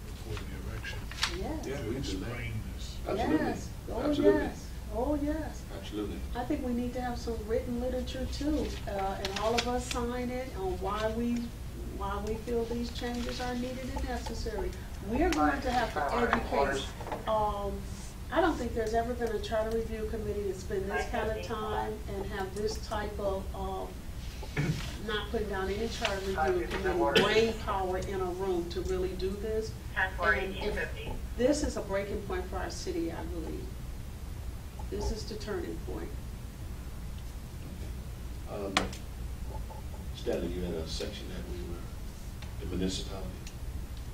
before the election Yes. Yeah, to we can do that. explain this. Absolutely. Yes. Oh, Absolutely. yes. Oh, yes. Absolutely. I think we need to have some written literature too, and all of us sign it on why we feel these changes are needed and necessary. We're going to have to educate. I don't think there's ever been a charter review committee to spend this kind of time and have this type of, not putting down any charter review committee, brain power in a room to really do this. And if this is a breaking point for our city, I believe. This is the turning point. Stanley, you had a section that we were, the municipality?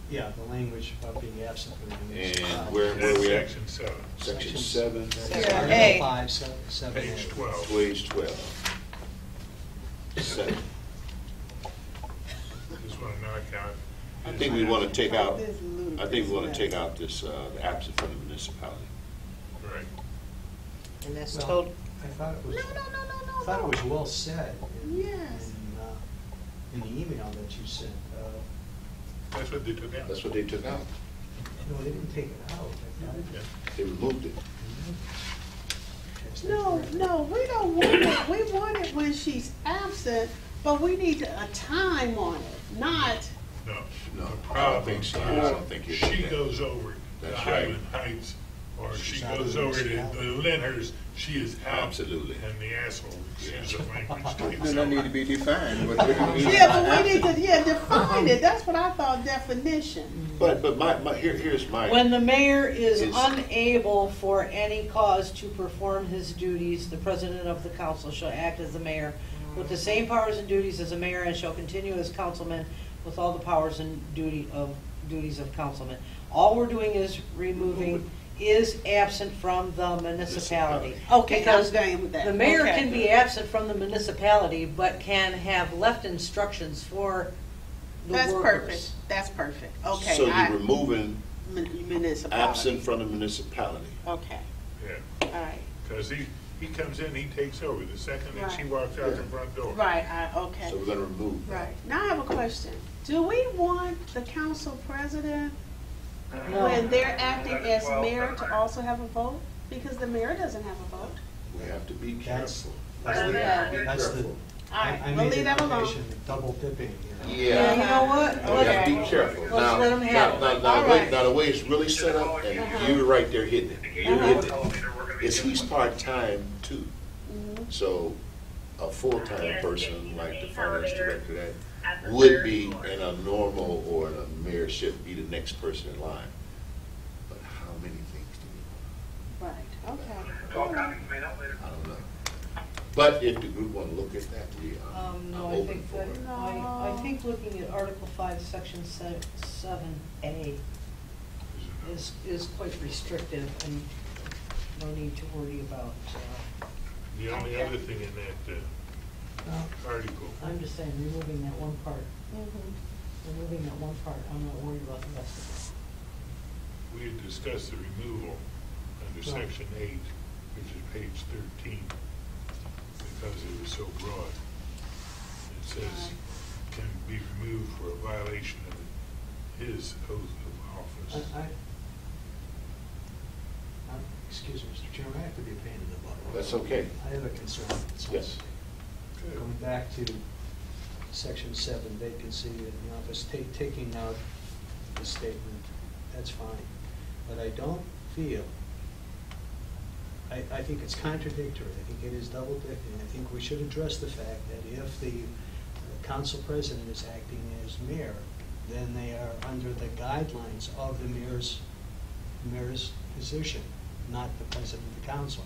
Yeah, the language about being absent from the municipality. And where we at? Section 7, Section 7, Yeah. Article A. 5, 7, page 12. page 12. 7. Just want to knock out. I think we want to take out, This is ludicrous. I think we want to take out this, the absent from the municipality. Right. And that's Well, total, I thought it was, No, no, no, no, no. I thought it was well said Yes. in the email that you sent. That's what they took out. That's what they took out. No, they didn't take it out. I thought. Yeah. They removed it. Yes, that's No, correct. no, we don't want it. We want it when she's absent, but we need a time on it, not, No. No, The I don't think so. I don't think you She did that. goes over to That's Highland Heights, or She's she out goes of the over to municipality. Lyndhurst, she is out. Absolutely. And the asshole, excuse the language. Then that need to be defined, what do you mean? yeah, but we need to, define it. That's what I thought, definition. But here's my. When the mayor is Is- unable for any cause to perform his duties, the president of the council shall act as the mayor with the same powers and duties as a mayor and shall continue as councilman with all the powers and duties of councilman. All we're doing is removing is absent from the municipality. Okay, Because I'm going with that. the mayor Okay. can be absent from the municipality, but can have left instructions for the That's workers. perfect. That's perfect. Okay. So you're removing Municipality. absent from the municipality. Okay, Yeah, all right. because he comes in, he takes over the second that she Right. walks out the front door. Right, okay. So we're gonna remove that. Right. Now I have a question. Do we want the council president, No. when they're acting as mayor, to also have a vote? Because the mayor doesn't have a vote. We have to be That's, careful. that's the, Okay. that's the, Careful. All right, I we'll made leave the that alone. notation, double dipping, you know. Yeah, you know what? We have to be careful. Let's Now, let 'em have now, it. now, All the way- right. now the way it's really set up, and you're right there hitting it, you're hitting it, is he's part-time too. Mhm. So a full-time person, like the finance director, that would be in a normal or in a mayorship, be the next person in line. But how many things do Right, okay. I don't know. But if the group want to look at that, I'm No, I open think for that, it. I think looking at Article 5, Section 7A is quite restrictive and no need to worry about, The only other thing in that article, I'm just saying, removing that one part. Mhm. Removing that one part, I'm not worried about the rest of we had discussed the removal under Right. section 8, which is page 13, because it was so broad. It says, can be removed for a violation of his oath of office. Excuse me, Mr. Chairman, I have to be a pain in the butt. That's okay. I have a concern. So, Yes. Good. Going back to section 7, vacancy in the office, taking out the statement, that's fine. But I don't feel I think it's contradictory. I think it is double dipping. I think we should address the fact that if the council president is acting as mayor, then they are under the guidelines of the mayor's position, not the president of the council.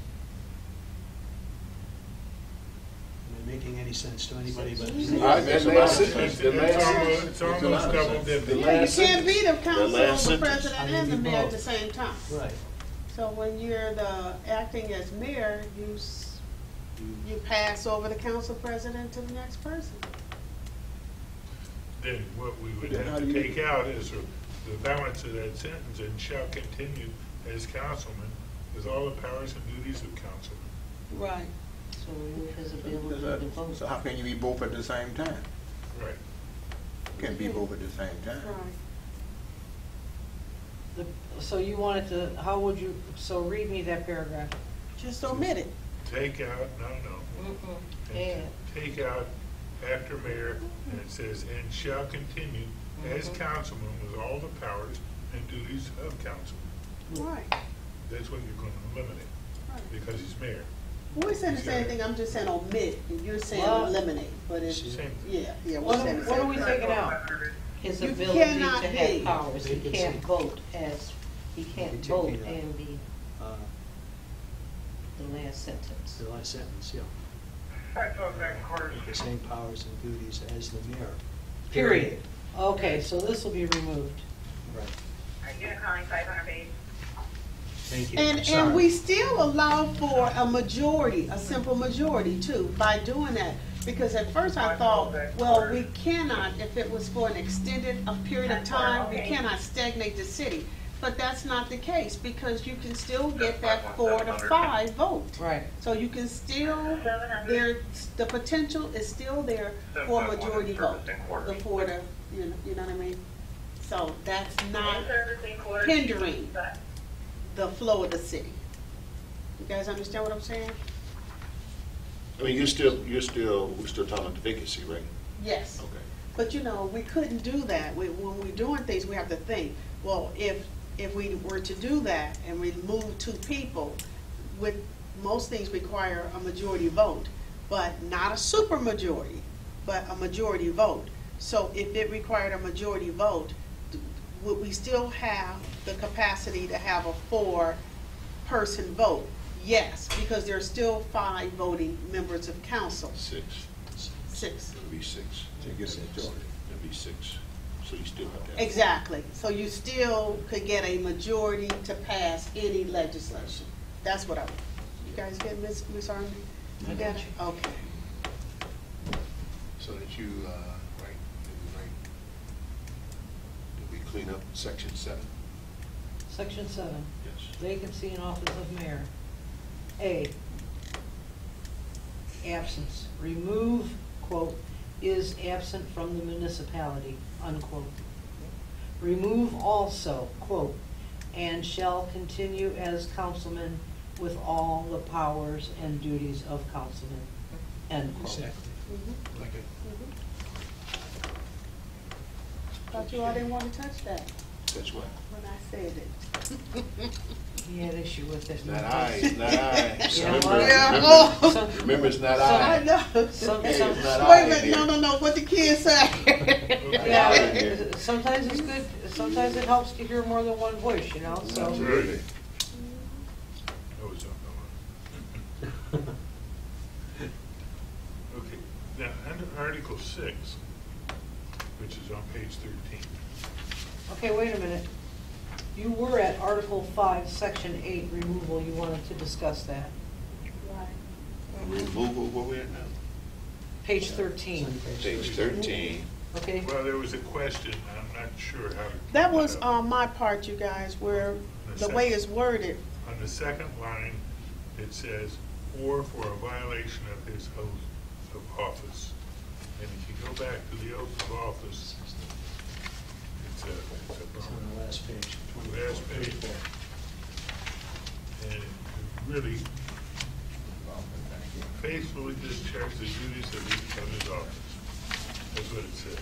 Am I making any sense to anybody but me? All right, that last sentence, the last It's almost double dipping. Yeah, you can't be the council, last the sentence. president, and the mayor at the same time. Right. So when you're acting as mayor, you pass over the council president to the next person. Then what we would Then how have do to you- take out is the balance of that sentence, and shall continue as councilman with all the powers and duties of councilman. Right. So remove his ability to vote. So how can you be both at the same time? Right. Can't be both at the same time. Right. So you wanted to, how would you, so read me that paragraph. Just omit it. Take out, no. Yeah. Take out after mayor, and it says, and shall continue as councilman with all the powers and duties of councilman. Right. That's what you're gonna eliminate, Right. because he's mayor. We're saying the same thing, I'm just saying omit, and you're saying Well- eliminate, but it's, Same. yeah, we're What saying the are same we thing. taking out? His You ability to cannot have be. powers, he Vacancy. can't vote as, he can't You can vote take it out. in Uh, the last sentence. The last sentence, yeah. The same powers and duties as the mayor. Period. Okay, so this will be removed. Right. Unit calling 500 base. Thank you. And Sorry. we still allow for a majority, a simple majority too, by doing that. Because at first I thought, well, we cannot, if it was for an extended period of time, we cannot stagnate the city. But that's not the case, because you can still get that 4 to 5 vote. Right. So you can still, the potential is still there for a majority vote, the 4 to, you know what I mean? So that's not hindering the flow of the city. You guys understand what I'm saying? I mean, we're still talking about the vacancy, right? Yes. Okay. But you know, we couldn't do that. When we're doing things, we have to think, well, if we were to do that and we move 2 people, with most things require a majority vote, but not a super majority, but a majority vote. So if it required a majority vote, would we still have the capacity to have a 4-person vote? Yes, because there are still 5 voting members of council. 6. 6. It'll be 6. To get a majority. It'll be 6. So you still have that. Exactly. So you still could get a majority to pass any legislation. That's what you guys get, Ms. Army? I got you. Okay. So that you, did we clean up section 7? Section 7, Yes. vacancy in office of mayor. A, absence. Remove, quote, is absent from the municipality, unquote. Remove also, quote, and shall continue as councilman with all the powers and duties of councilman, end quote. Exactly. Like it. Thought you all didn't want to touch that That's what? when I said it. He had issue with it. It's not I, it's not I. You know Remember, what? Yeah. Some- remember, it's not I I. know. Some- Hey, some- it's not I Wait a in minute, here. no, what the kids say. Yeah, sometimes it's good, sometimes it helps to hear more than one voice, you know, so. Absolutely. That was something. Okay, now, under Article 6, which is on page 13. Okay, wait a minute. You were at Article 5, Section 8, removal, you wanted to discuss that. Removal, where we at now? Page 13, Page 13. okay? Well, there was a question, I'm not sure how to. That was on my part, you guys, where the way it's worded. On the second line, it says, or for a violation of his oath of office. And if you go back to the oath of office, it's It's on the last page. Last page. 24. and it really faithfully discharge the duties of his office. That's what it says.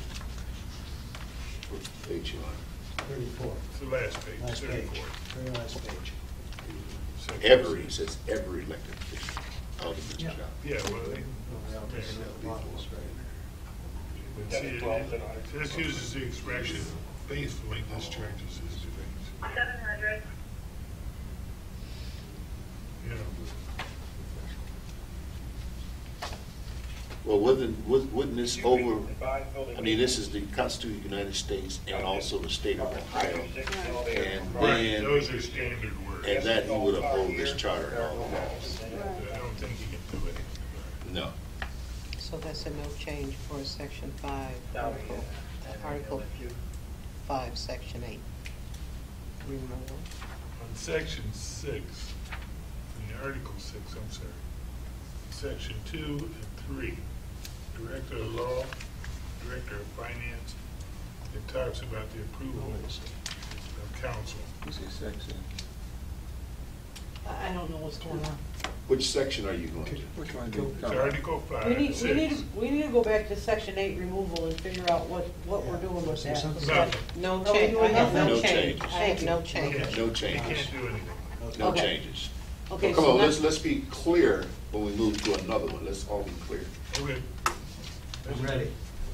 What page you on? 34. It's the last page, Last page. 34. Very last page. Section every, it says every elected official, alderman Yeah. shall. Yeah, well, they, but see, this uses the expression faithfully discharges his duties. 700. You know, Well, wouldn't this over, I mean, this is the Constitution of the United States and also the state of Ohio. And right, then, those are standard words. and that he would uphold this charter and all the laws. I don't think he can do it. No. So that's a no change for Section 5, Article 5, Section 8. Removal. On Section 6, in the Article 6, I'm sorry, Section 2 and 3, Director of Law, Director of Finance, it talks about the approval of council. I don't know what's going on. Which section are you going to? Which one? It's Article 5 We and need, 6. we need to go back to Section 8 removal and figure out what we're doing with that. Nothing. No Oh, change. you I have No no change. changes. I have no You change. can't- No You changes. can't do anything. No Okay. changes. Okay, Well, come so on, let's, let's be clear when we move to another one. Let's all be clear. Okay. I'm ready.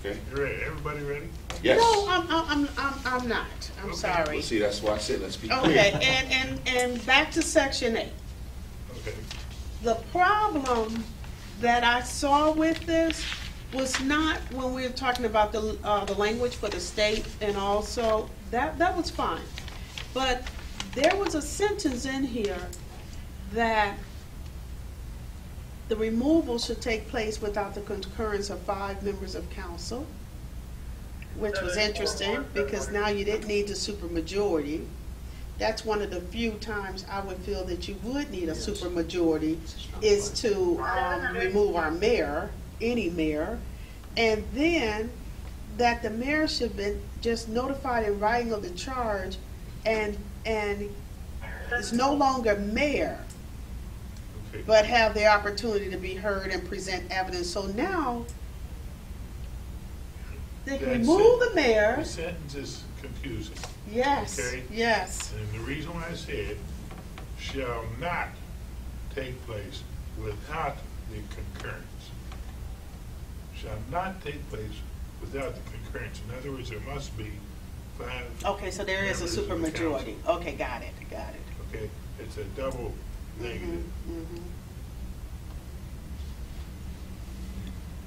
Okay? You ready? Everybody ready? Yes. No, I'm not. I'm Okay. sorry. Well, see, that's why I said let's be clear. Okay, and back to Section 8. Okay. The problem that I saw with this was not when we were talking about the language for the state, and also, that was fine. But there was a sentence in here that the removal should take place without the concurrence of 5 members of council, which was interesting, because now you didn't need the supermajority. That's one of the few times I would feel that you would need a supermajority, is to remove our mayor, any mayor. And then that the mayor should be just notified in writing of the charge, and is no longer mayor, Okay. but have the opportunity to be heard and present evidence. So now, they can That's remove it. the mayor. The sentence is confusing. Yes, Okay. yes. And the reason why I said shall not take place without the concurrence. Shall not take place without the concurrence. In other words, there must be 5. Okay, so there is a members of the supermajority. council. Okay, got it. Okay, it's a double negative. Mhm.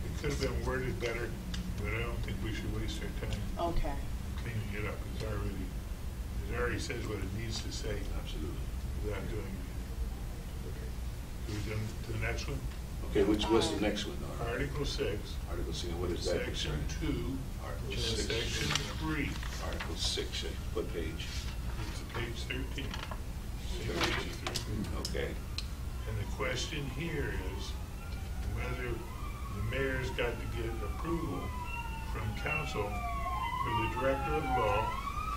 It could have been worded better, but I don't think we should waste our time Okay. cleaning it up. It already says what it needs to say. Absolutely. Without doing it. Do we go to the next one? Okay, what's the next one? Article 6, Article 6, what is that? Section 2, Article and 6. Section 3. Article 6, what page? It's page 13. See page 13. Okay. And the question here is whether the mayor's got to get approval from council for the director of law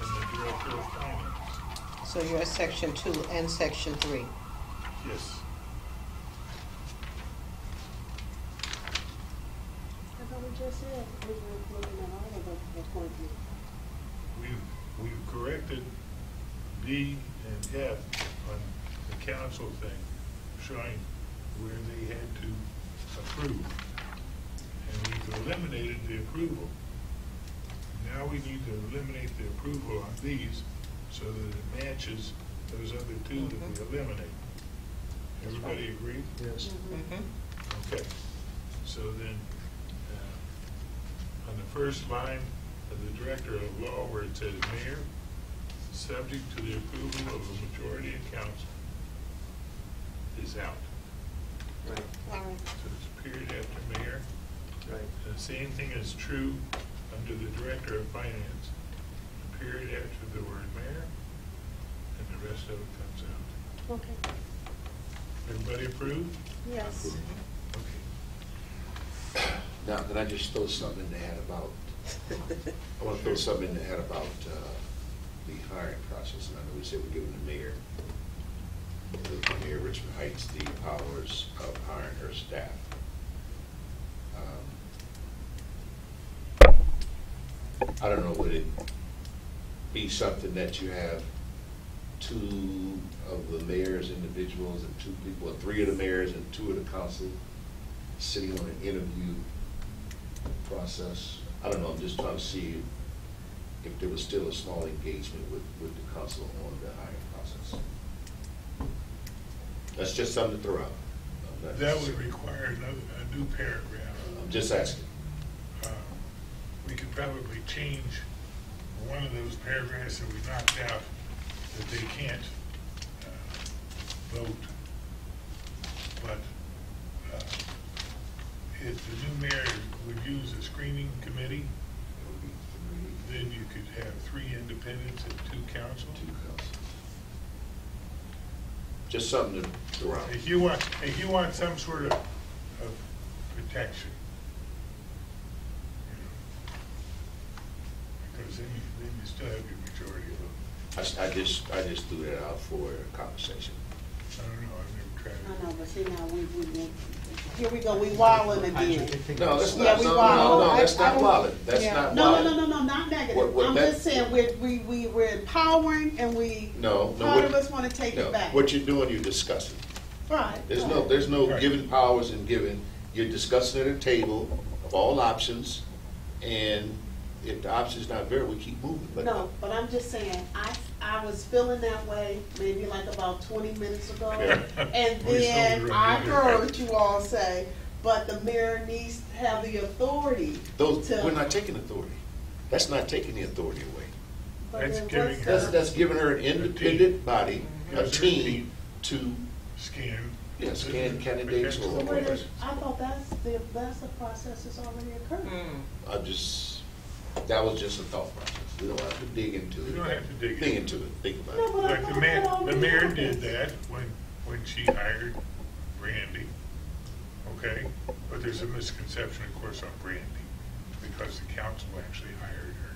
and the director of finance. So you're at Section 2 and Section 3. Yes. I thought we just said we were looking at all of the appointments. We've corrected B and F on the council thing, showing where they had to approve. And we've eliminated the approval. Now we need to eliminate the approval on these so that it matches those other 2 that we eliminate. Everybody agree? Yes. Mhm. Okay. So then, on the first line of the director of law where it says mayor, subject to the approval of a majority in council, is out. Right, All right. So it's period after mayor. right. And the same thing is true under the director of finance. The period after the word mayor, and the rest of it comes out. Okay. Everybody approved? Yes. Okay. Now, can I just throw something in there about, I want to throw something in there about the hiring process. And I know we said we're giving the mayor, the mayor of Richmond Heights, the powers of hiring her staff. I don't know, would it be something that you have 2 of the mayor's individuals and 2 people, or 3 of the mayors and 2 of the council sitting on an interview process. I don't know, I'm just trying to see if there was still a small engagement with the council on the hiring process. That's just something to throw out. That would require a new paragraph. I'm just asking. We could probably change one of those paragraphs that we knocked out, that they can't vote. But if the new mayor would use a screening committee, then you could have 3 independents and 2 council. Just something to throw out. If you want some sort of protection, because then you still have your majority vote. I just threw that out for a conversation. I don't know, I've never tried it. I know, but see now, here we go, we wilding again. No, that's Yeah, not, we no, wild. no, that's I not don't- violent. That's Yeah. not No, violent. not negative. What I'm that- just saying, we're empowering and No, part what- of us want to take No, it back. what you're doing, you're discussing. Right. There's no Right. giving powers and giving. You're discussing at a table of all options, and if the option's not there, we keep moving. But No, but I'm just saying, I was feeling that way maybe like about 20 minutes ago. Yeah. And We then sold it I right heard you all say, but the mayor needs to have the authority to. we're not taking authority. That's not taking the authority away. But That's then giving what's her- the- That's giving her an independent body, a Gives her team to, Scan. scan candidates So or where whatever. is- I thought that's the process that's already occurred. That was just a thought process. We don't have to dig into it. We don't have to dig Think into into it, think about No, it. but I Like thought the that mayor already did happened. that when she hired Brandy, okay? But there's a misconception, of course, on Brandy, because the council actually hired her.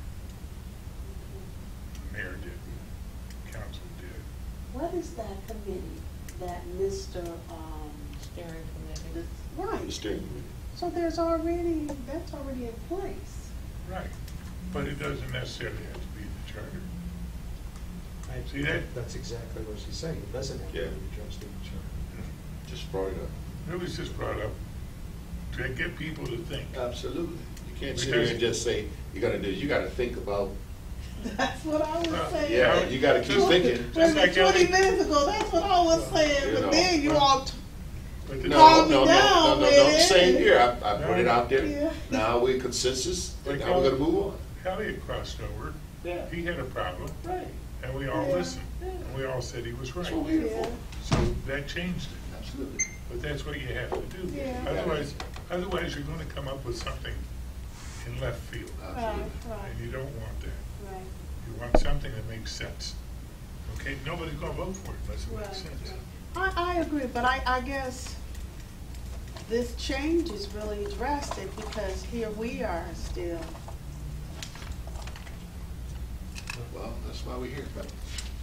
The mayor did, council did. What is that committee that Mr. Steering committee. Right, The steering committee. so that's already in place. Right, but it doesn't necessarily have to be the charter. See that? That's exactly what she's saying. It doesn't have to be Yeah. addressed in the charter. Just brought it up. It was just brought up to get people to think. Absolutely. You can't sit here and just say, you gotta do, you gotta think about, That's what I was saying. yeah, you gotta keep thinking. Just like 20 every- minutes ago, that's what I was saying, You but know, then you all, But the- No, Calm no, me no, down, no, no, man. same here. I put it out there. Yeah. Now we're consensus, and Like now we're gonna move on. Elliot crossed over. Yeah. He had a problem, Right. and we all Yeah. listened, and we all said he was right. That's what we're here Yeah. for. So that changed it. Absolutely. But that's what you have to do. Yeah. Otherwise you're gonna come up with something in left field, Absolutely. right, and you don't want that. right, You want something that makes sense. Okay, nobody's gonna vote for it unless it right. makes sense. I agree, but I guess this change is really drastic because here we are still. Well, that's why we're here.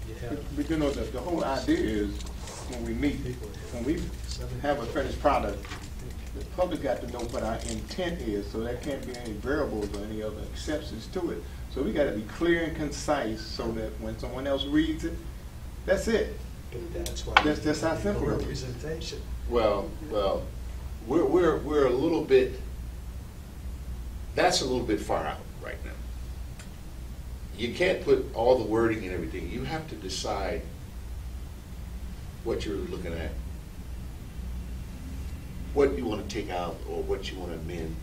You have But you know, the whole idea is when we meet, when we have a finished product, the public got to know what our intent is, so there can't be any variables or any other exceptions to it. So we gotta be clear and concise so that when someone else reads it, that's it. But that's why. That's how simple it is. Representation. Well, we're a little bit, that's a little bit far out right now. You can't put all the wording and everything. You have to decide what you're looking at, what you want to take out or what you want to amend.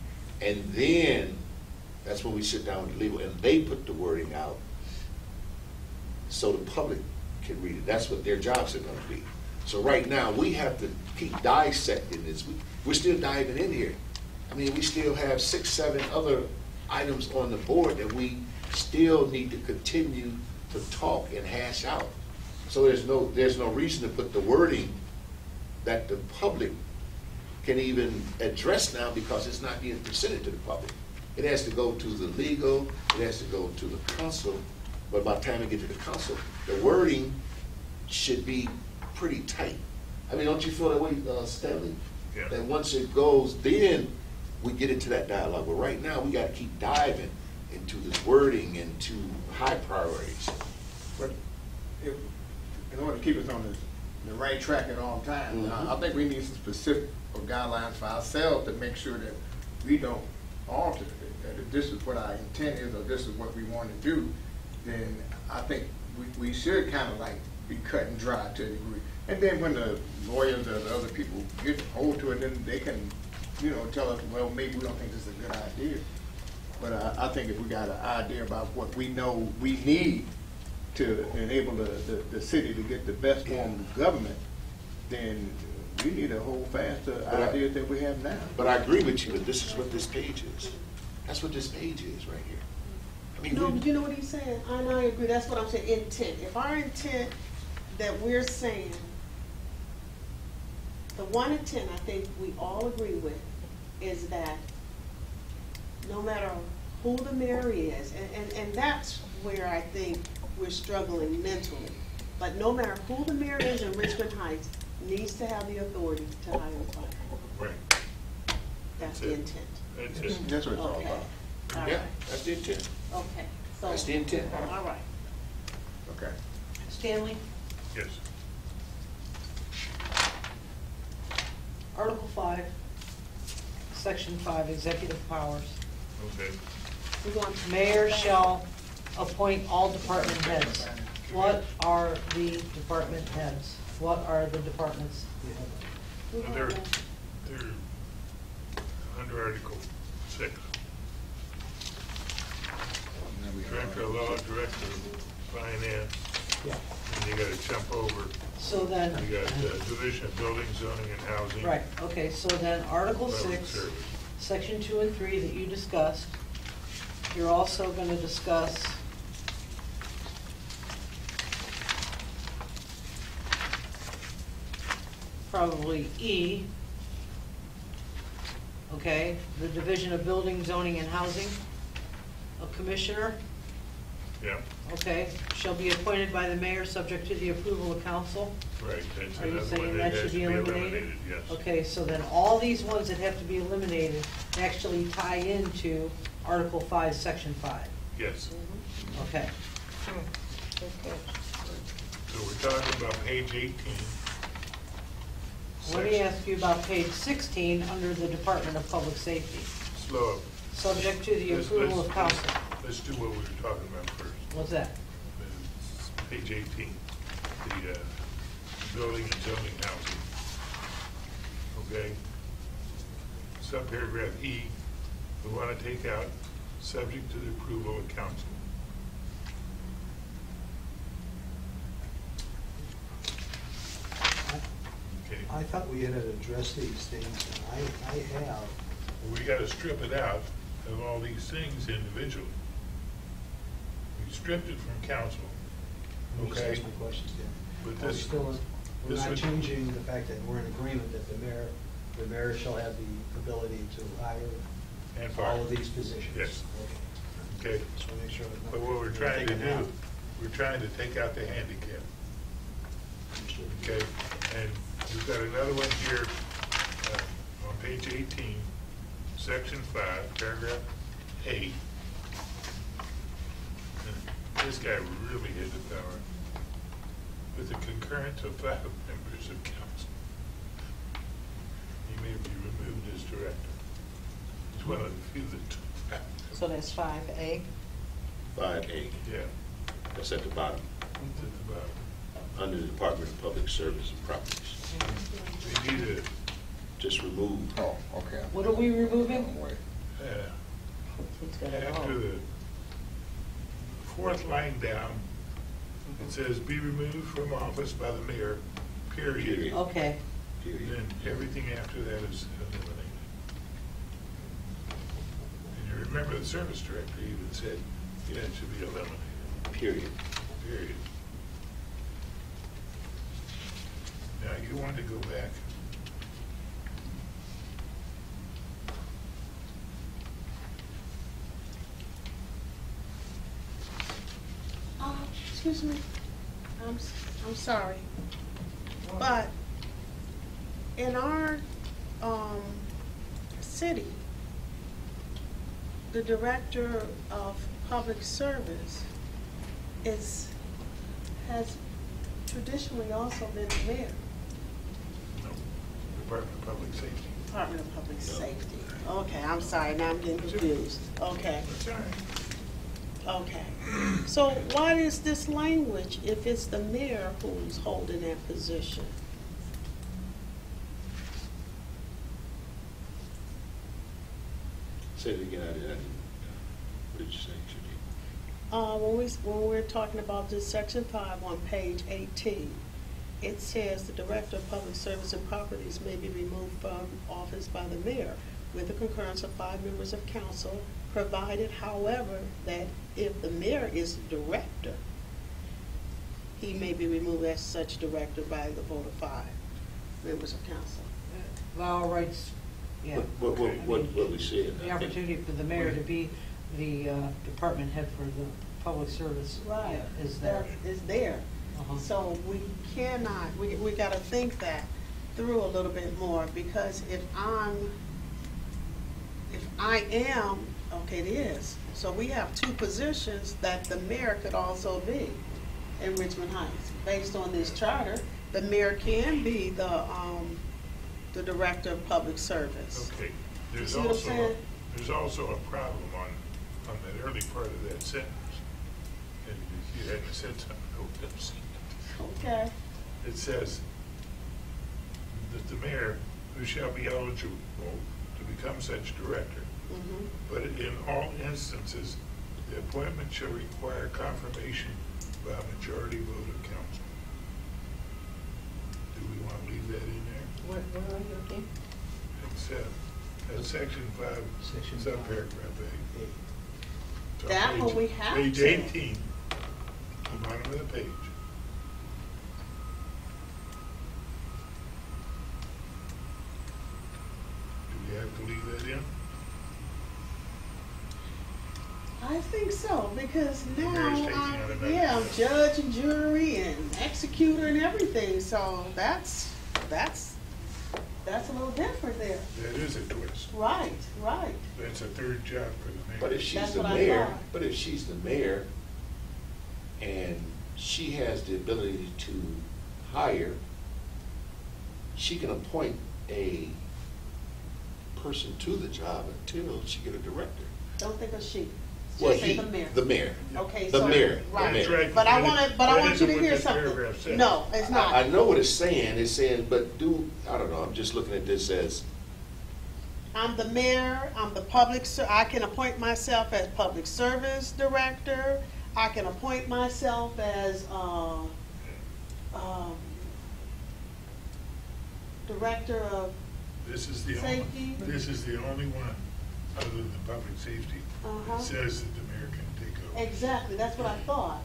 And then, that's when we sit down with legal and they put the wording out so the public can read it. That's what their jobs are going to be. So right now, we have to keep dissecting this. We're still diving in here. I mean, we still have 6, 7 other items on the board that we still need to continue to talk and hash out. So there's no reason to put the wording that the public can even address now because it's not being presented to the public. It has to go to the legal, it has to go to the council, but by the time we get to the council, the wording should be pretty tight. I mean, don't you feel that way, Stanley? Yeah. That once it goes, then we get into that dialogue. But right now, we got to keep diving into this wording, into high priorities. But if in order to keep us on the right track at all times. I think we need some specific guidelines for ourselves to make sure that we don't alter it. That if this is what our intent is, or this is what we want to do, then I think we should kind of like be cut and dry to a degree. And then when the lawyers or the other people get hold to it, then they can, you know, tell us, well, maybe we don't think this is a good idea. But I think if we got an idea about what we know we need to enable the city to get the best form of government, then we need to hold fast to ideas that we have now. But I agree with you, but this is what this page is. That's what this page is right here. I mean, No, you know what he's saying? And I agree, that's what I'm saying, intent. If our intent that we're saying, the one intent I think we all agree with is that no matter who the mayor is, and that's where I think we're struggling mentally, but no matter who the mayor is in Richmond Heights, needs to have the authority to hire a fire. Right. That's the intent. That's it. That's what it's all Okay. about. All Yeah, right. that's the intent. Okay, so. That's the intent. All right. Okay. Stanley, Yes. Article 5, Section 5, Executive Powers. Okay. We're going to. Mayor shall appoint all department heads. What are the department heads? What are the departments? They're under Article 6. Director of Law, Director of Finance, Yeah. and you gotta jump over, So then, you got Division of Building, Zoning, and Housing. right, okay, so then Article Public 6, Service. Section 2 and 3 that you discussed, you're also going to discuss probably E, okay, the Division of Building, Zoning, and Housing, a commissioner, Yeah, okay, shall be appointed by the mayor, subject to the approval of council. right, that's Are you another saying one that that should has to be be eliminated? eliminated, yes. Okay, so then all these ones that have to be eliminated actually tie into Article 5, Section 5. Yes, Okay, so we're talking about page 18. let me ask you about page 16, under the Department of Public Safety. Slow up. Subject to the Let's- approval let's- of council. Let's do what we were talking about first. What's that? Page 18, the building and zoning housing. Okay? Subparagraph E, we want to take out, subject to the approval of council. Okay, I thought we had addressed these things, and I have. we got to strip it out of all these things individually. We stripped it from council. Let me just Okay? ask my questions, Dan. But We're this- still, we're this not would- changing the fact that we're in agreement that the mayor shall have the ability to hire And all fire. of these positions. Yes. Okay. Okay? Just want to make sure. But what we're trying to do, we're trying to take out the handicap, okay? And we've got another one here on page 18, section 5, paragraph 8. And this guy really has the power. With the concurrence of 5 members of council, he may be removed as director. He's one of the few that, So that's 5A. 5A, yeah, that's at the bottom, it's at the bottom. under the Department of Public Service and Properties. We need to, Just remove. Oh, okay. What are we removing? He's got it all. after the fourth line down, it says, be removed from office by the mayor, period. Period. Okay, And then everything after that is eliminated. And you remember the service director even said, yeah, it should be eliminated, Period. period. Now, you want to go back, Excuse me, I'm sorry, but in our, city, the director of public service has traditionally also been the mayor. No, Department of Public Safety. Department of Public Safety. Okay, I'm sorry, now I'm getting confused. Okay, That's all right. okay. So what is this language if it's the mayor who's holding that position? Say it again, I didn't, what did you say, Judy? When we're talking about this section 5 on page 18, it says the director of public service and properties may be removed from office by the mayor with the concurrence of 5 members of council, provided, however, that if the mayor is director, he may be removed as such director by the vote of 5 members of council. All rights, yeah. What we said. The opportunity for the mayor to be the department head for the public service Right. is there. That is there. Uh-huh. So we cannot, we gotta think that through a little bit more, because if I am, okay, it is. So we have 2 positions that the mayor could also be in Richmond Heights. Based on this charter, the mayor can be the director of public service. Okay, You see what I'm saying? there's also a problem on that early part of that sentence. And if you hadn't said something, I would have seen it. Okay. It says that the mayor, who shall be eligible to become such director, Mhm. but in all instances, the appointment shall require confirmation by a majority vote of council. Do we want to leave that in there? Where are you again? It's section 5, Section subparagraph A. Hey, So That one page- we have Page to. 18, the bottom of the page. Do we have to leave that in? I think so, because now Mayor's taking on another I'm job. judge and jury and executor and everything, so that's a little different there. That is a twist. Right. That's a third job for the mayor. But if she's That's the what I mayor, thought. but if she's the mayor and she has the ability to hire, she can appoint a person to the job until she get a director. Don't think of she. Well, Just say the mayor. The mayor. Okay, The so mayor, the right. mayor. That's right. But I That want you isn't to what hear this something. paragraph says. No, it's not. I know what it's saying, but I don't know, I'm just looking at this as, I'm the mayor, I'm the I can appoint myself as public service director, I can appoint myself as, director of, This is the Safety. only one, other than public safety, Uh-huh. that says that the mayor can take over. exactly, that's what I thought.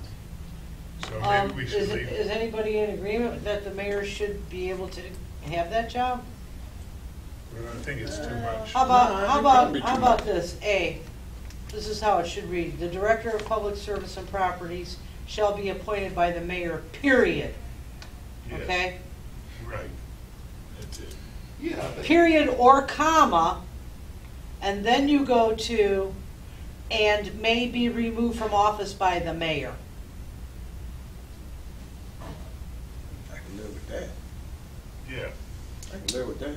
So maybe we should leave Is it. anybody in agreement that the mayor should be able to have that job? But I think it's too much. How No, I think that'd be too about much. this? A, this is how it should read. The director of public service and properties shall be appointed by the mayor, period. Yes, Okay? Right, that's it. yeah, but Period or comma, and then you go to, and may be removed from office by the mayor. I can live with that. Yeah, I can live with that.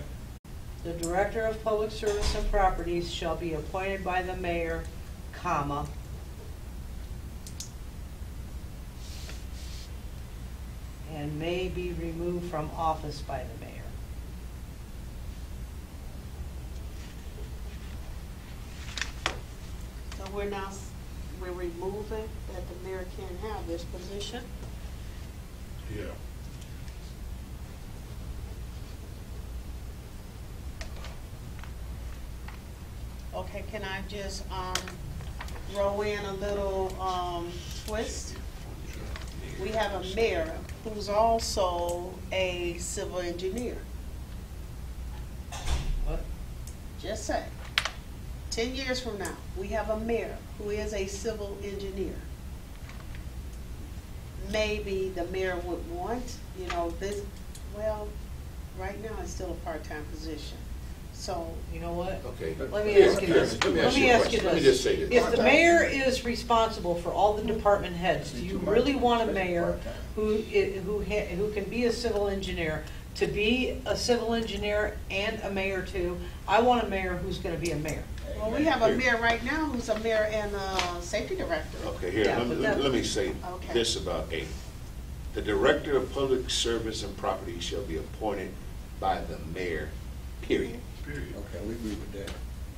The director of public service and properties shall be appointed by the mayor, comma, and may be removed from office by the mayor. So we're removing that the mayor can't have this position? yeah. Okay, can I just, throw in a little, twist? We have a mayor who's also a civil engineer. What? Just say, 10 years from now, we have a mayor who is a civil engineer. Maybe the mayor would want, this, well, right now it's still a part-time position. So, You know what? Okay. Let me ask you this. Let me ask you a question. Let me just say this. If the mayor is responsible for all the department heads, do you really want a mayor who can be a civil engineer to be a civil engineer and a mayor too? I want a mayor who's gonna be a mayor. well, we have a mayor right now who's a mayor and a safety director. Okay, here, Yeah, let me, but that- let me say Okay. this about A. The Director of Public Service and Property shall be appointed by the mayor, period, Period. Okay, we agree with that.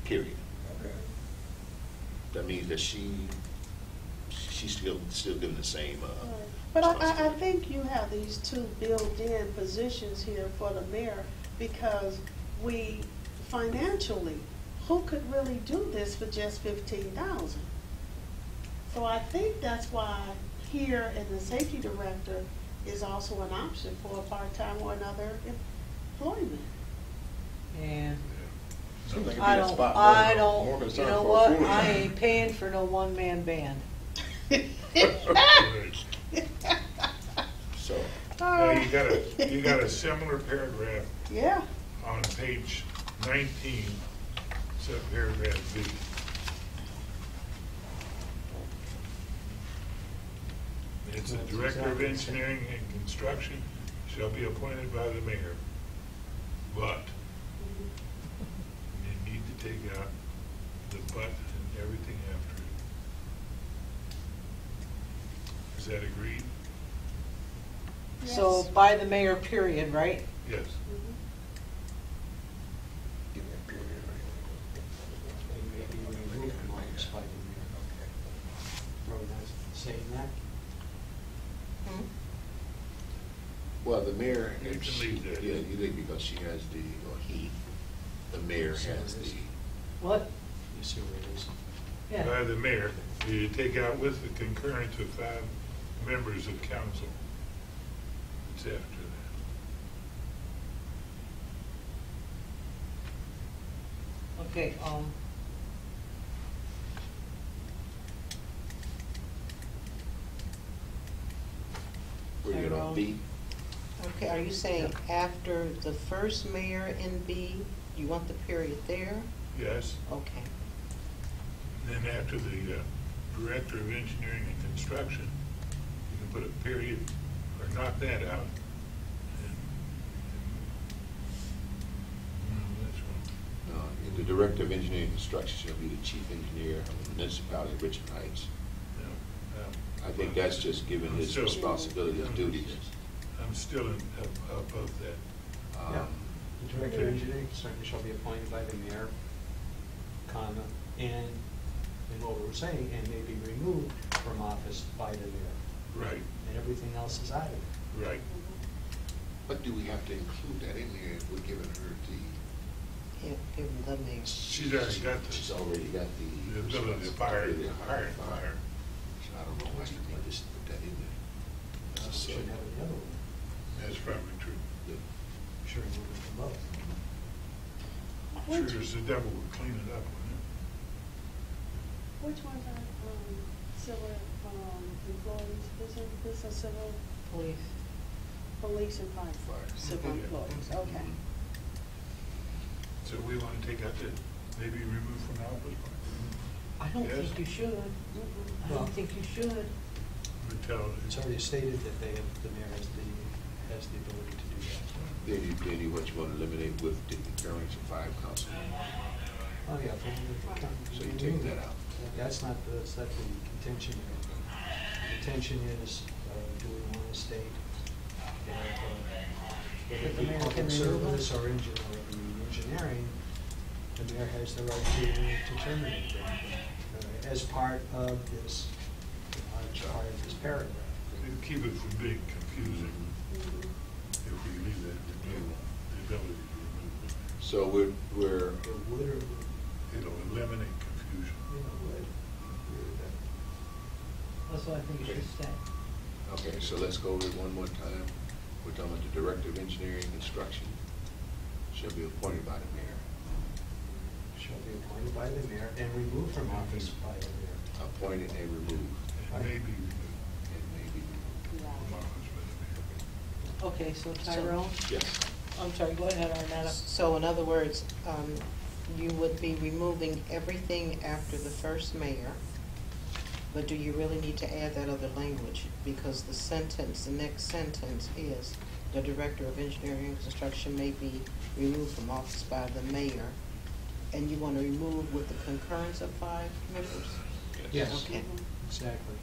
period. Okay. That means that she's still given the same, But I responsibility. think you have these two built-in positions here for the mayor, because we, financially, who could really do this for just 15,000? So I think that's why here in the safety director is also an option for a part-time or another employment. And Seems like it'd be I a don't, spot I more don't, you concern know for a what? full-time. I ain't paying for no one-man band. so, Now, you got a similar paragraph Yeah, on page 19, subparagraph B. It's the Director of Engineering and Construction shall be appointed by the mayor, but you need to take out the but and everything after it. Is that agreed? So Yes. by the mayor, period, right? Yes. Give me a period right They may be removed from office by the mayor. Are we not saying that? well, the mayor. You can leave that. Yeah, you leave because she has the mayor has the, What? You see where it is? Yeah. By the mayor, you take out with the concurrence of 5 members of council. It's after that. Okay, where you on B? Okay, are you saying after the first mayor in B, you want the period there? Yes, Okay. then after the Director of Engineering and Construction, you can put a period, or knock that out. No, that's wrong. The Director of Engineering and Construction shall be the chief engineer of the municipality of Richmond Heights. No, no. I think that's just given his Still- responsibilities, duties. I'm still above that. Yeah. The director of engineering construction shall be appointed by the mayor, comma, and what we're saying, and may be removed from office by the mayor. Right, And everything else is out of it. right. But do we have to include that in there if we're giving her Yeah, give them the mayor. She's already got she's the already got the ability to fire, responsibility to hire, fire. So I don't know why you need to just put that in there. So, Should have the other one. That's probably true. Sure, remove it from both. Sure as the devil would clean it up, wouldn't Which ones are, civil, employees? Isn't this a civil, police. police and fire? Civil Yeah. employees, okay. it? So we want to take out the, maybe remove from office, I don't Yes. think you should. I Well- don't think you should. brutality. It's already stated that they have, the mayor has the ability to do that. then you what you want to eliminate with the concurrence of 5 councilmen. Oh, yeah. So you take that out. That's not the contention. The contention is, do we want to state that whether it be mayor public can remove service or engineering, the mayor has the right to terminate them as part of this, paragraph. It'd keep it from being confusing if we leave that, the ability to remove it. So we're, It would or, It'll eliminate confusion. would. That's what I think you should say. okay, so let's go over it one more time. We're talking about the Director of Engineering and Construction shall be appointed by the mayor. Shall be appointed by the mayor and removed from office by the mayor. Appointed and removed. It may be removed And maybe removed. from office by the mayor. Okay, so Tyrone, Yes. I'm sorry, go ahead, Arnetta. So in other words, you would be removing everything after the first mayor, but do you really need to add that other language? Because the sentence, the next sentence is, the director of engineering and construction may be removed from office by the mayor, and you want to remove with the concurrence of 5 members? Yes, Okay. exactly.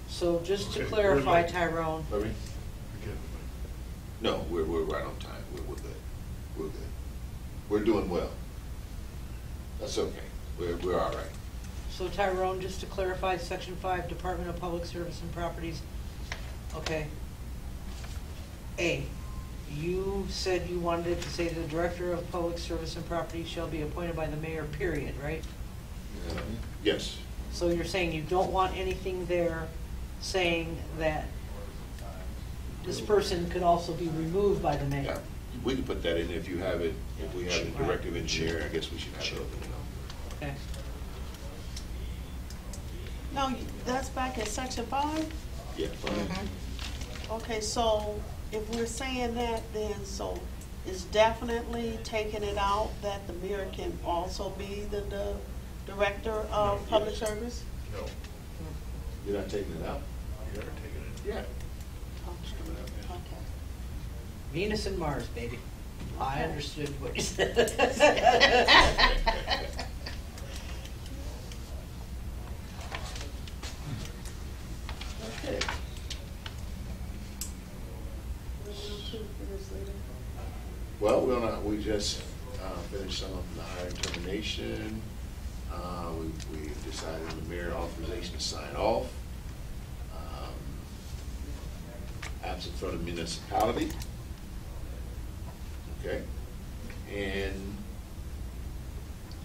So just to Okay, clarify, we're like- Tyrone, Pardon me? Forget it. No, we're right on time. We're good. We're good. We're doing well. That's okay. We're all right. so Tyrone, just to clarify, Section 5, Department of Public Service and Properties, okay. A, you said you wanted it to say the Director of Public Service and Properties shall be appointed by the mayor, period, right? Yes. So you're saying you don't want anything there saying that this person could also be removed by the Yeah, mayor? we can put that in if you have it. If we have the director of engineering, I guess we should have it. Okay. No, that's back at section 5? Yeah. Okay, so if we're saying that, then so it's definitely taking it out that the mayor can also be the director of public service? No, You're not taking it out? you are taking it. Yeah. It's coming out, yeah. Okay. Venus and Mars, baby. I Okay. understood what you said. Okay. Well, we just finished some of the hiring termination. We decided on the mayor authorization to sign off. Absent from the municipality. Okay. And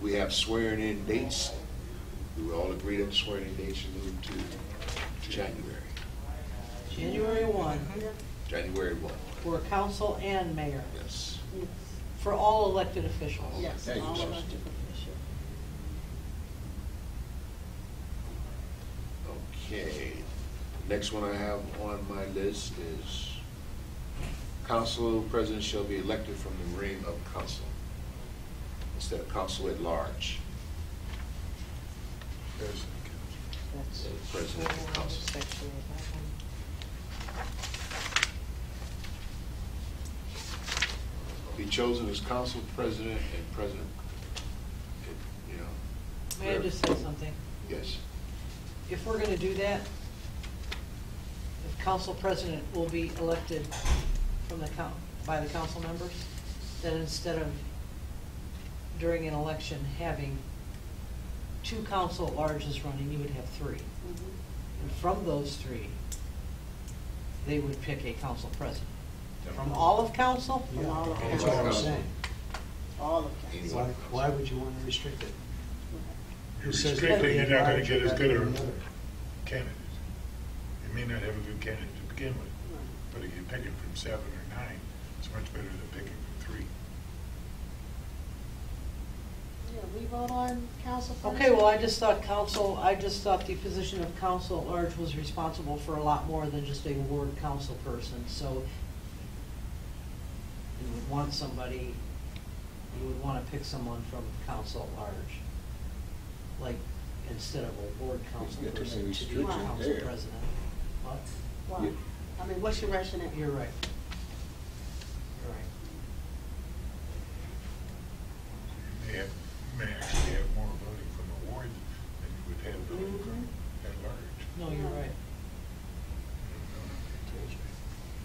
we have swearing in dates. We all agreed that the swearing in dates should move to January. January 1, January 1. for council and mayor, Yes. for all elected officials. Yes, Thank you, all sir. elected officials. Okay, next one I have on my list is council president shall be elected from the ring of council instead of council at large. President. That's President of the council. section 11. Be chosen as council president and president, you know. May I just say something? Yes. If we're gonna do that, if council president will be elected from the by the council members, then instead of during an election having 2 council at larges running, you would have 3. And from those 3, they would pick a council president. From all of council? Yeah, all of that's what I was saying. All of them. Why would you want to restrict it? You're Who says restricting, you're that not gonna large get as rather good than a the other? candidate. You may not have a good candidate to begin with, but if you're picking from 7 or 9, it's much better than picking from 3. Yeah, we vote on council first. Okay, well, I just thought the position of council at large was responsible for a lot more than just a ward council person, so you would want somebody, you would want to pick someone from council at large. Like, instead of a ward council Get too many person to be restrictions council there. president. What? Why? I mean, what's your rationale? You're right. You're right. You may actually have more voting from the ward than you would have voting from at large. No, you're right.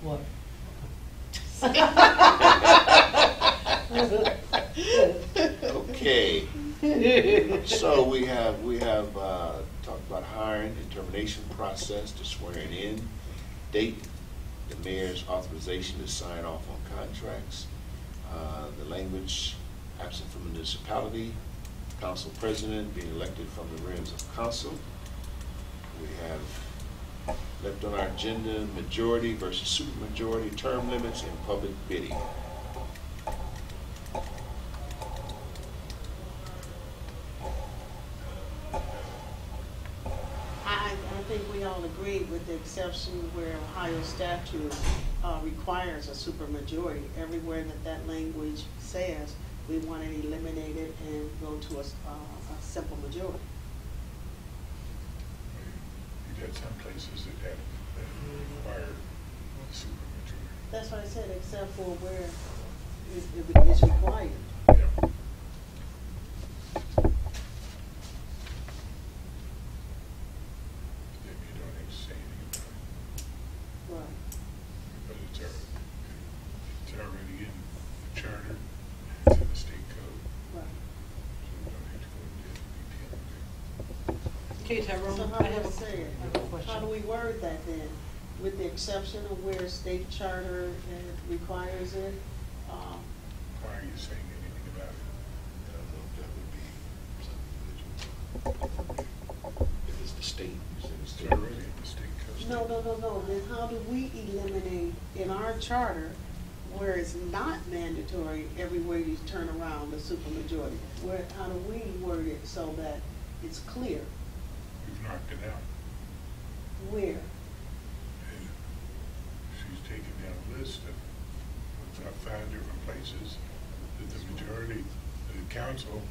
What? Okay. So we have talked about hiring and termination process, the swearing in date, the mayor's authorization to sign off on contracts, the language absent from municipality, council president being elected from the realms of council. We have left on our agenda majority versus supermajority, term limits, and public bidding. think we all agree with the exception where Ohio statute requires a supermajority. Everywhere that language says, we want it eliminated and go to a simple majority. You got some places that require supermajority. That's what I said, except for where it's required. Yeah. Then you don't have to say anything about it. Right. But it's already in the charter, it's in the state code, Right. so we don't have to go into detail there. Okay, Tyrone, So I how do have we say it? I have a question. How do we word that then? With the exception of where state charter requires it? Why are you saying anything about it? I don't know if that would be something that if it's the state, it's in the It's state. already in the state code. No. Then how do we eliminate in our charter where it's not mandatory everywhere you turn around the supermajority? How do we word it so that it's clear? We've knocked it out. Where? And she's taken down a list of about 5 different places that the majority of the council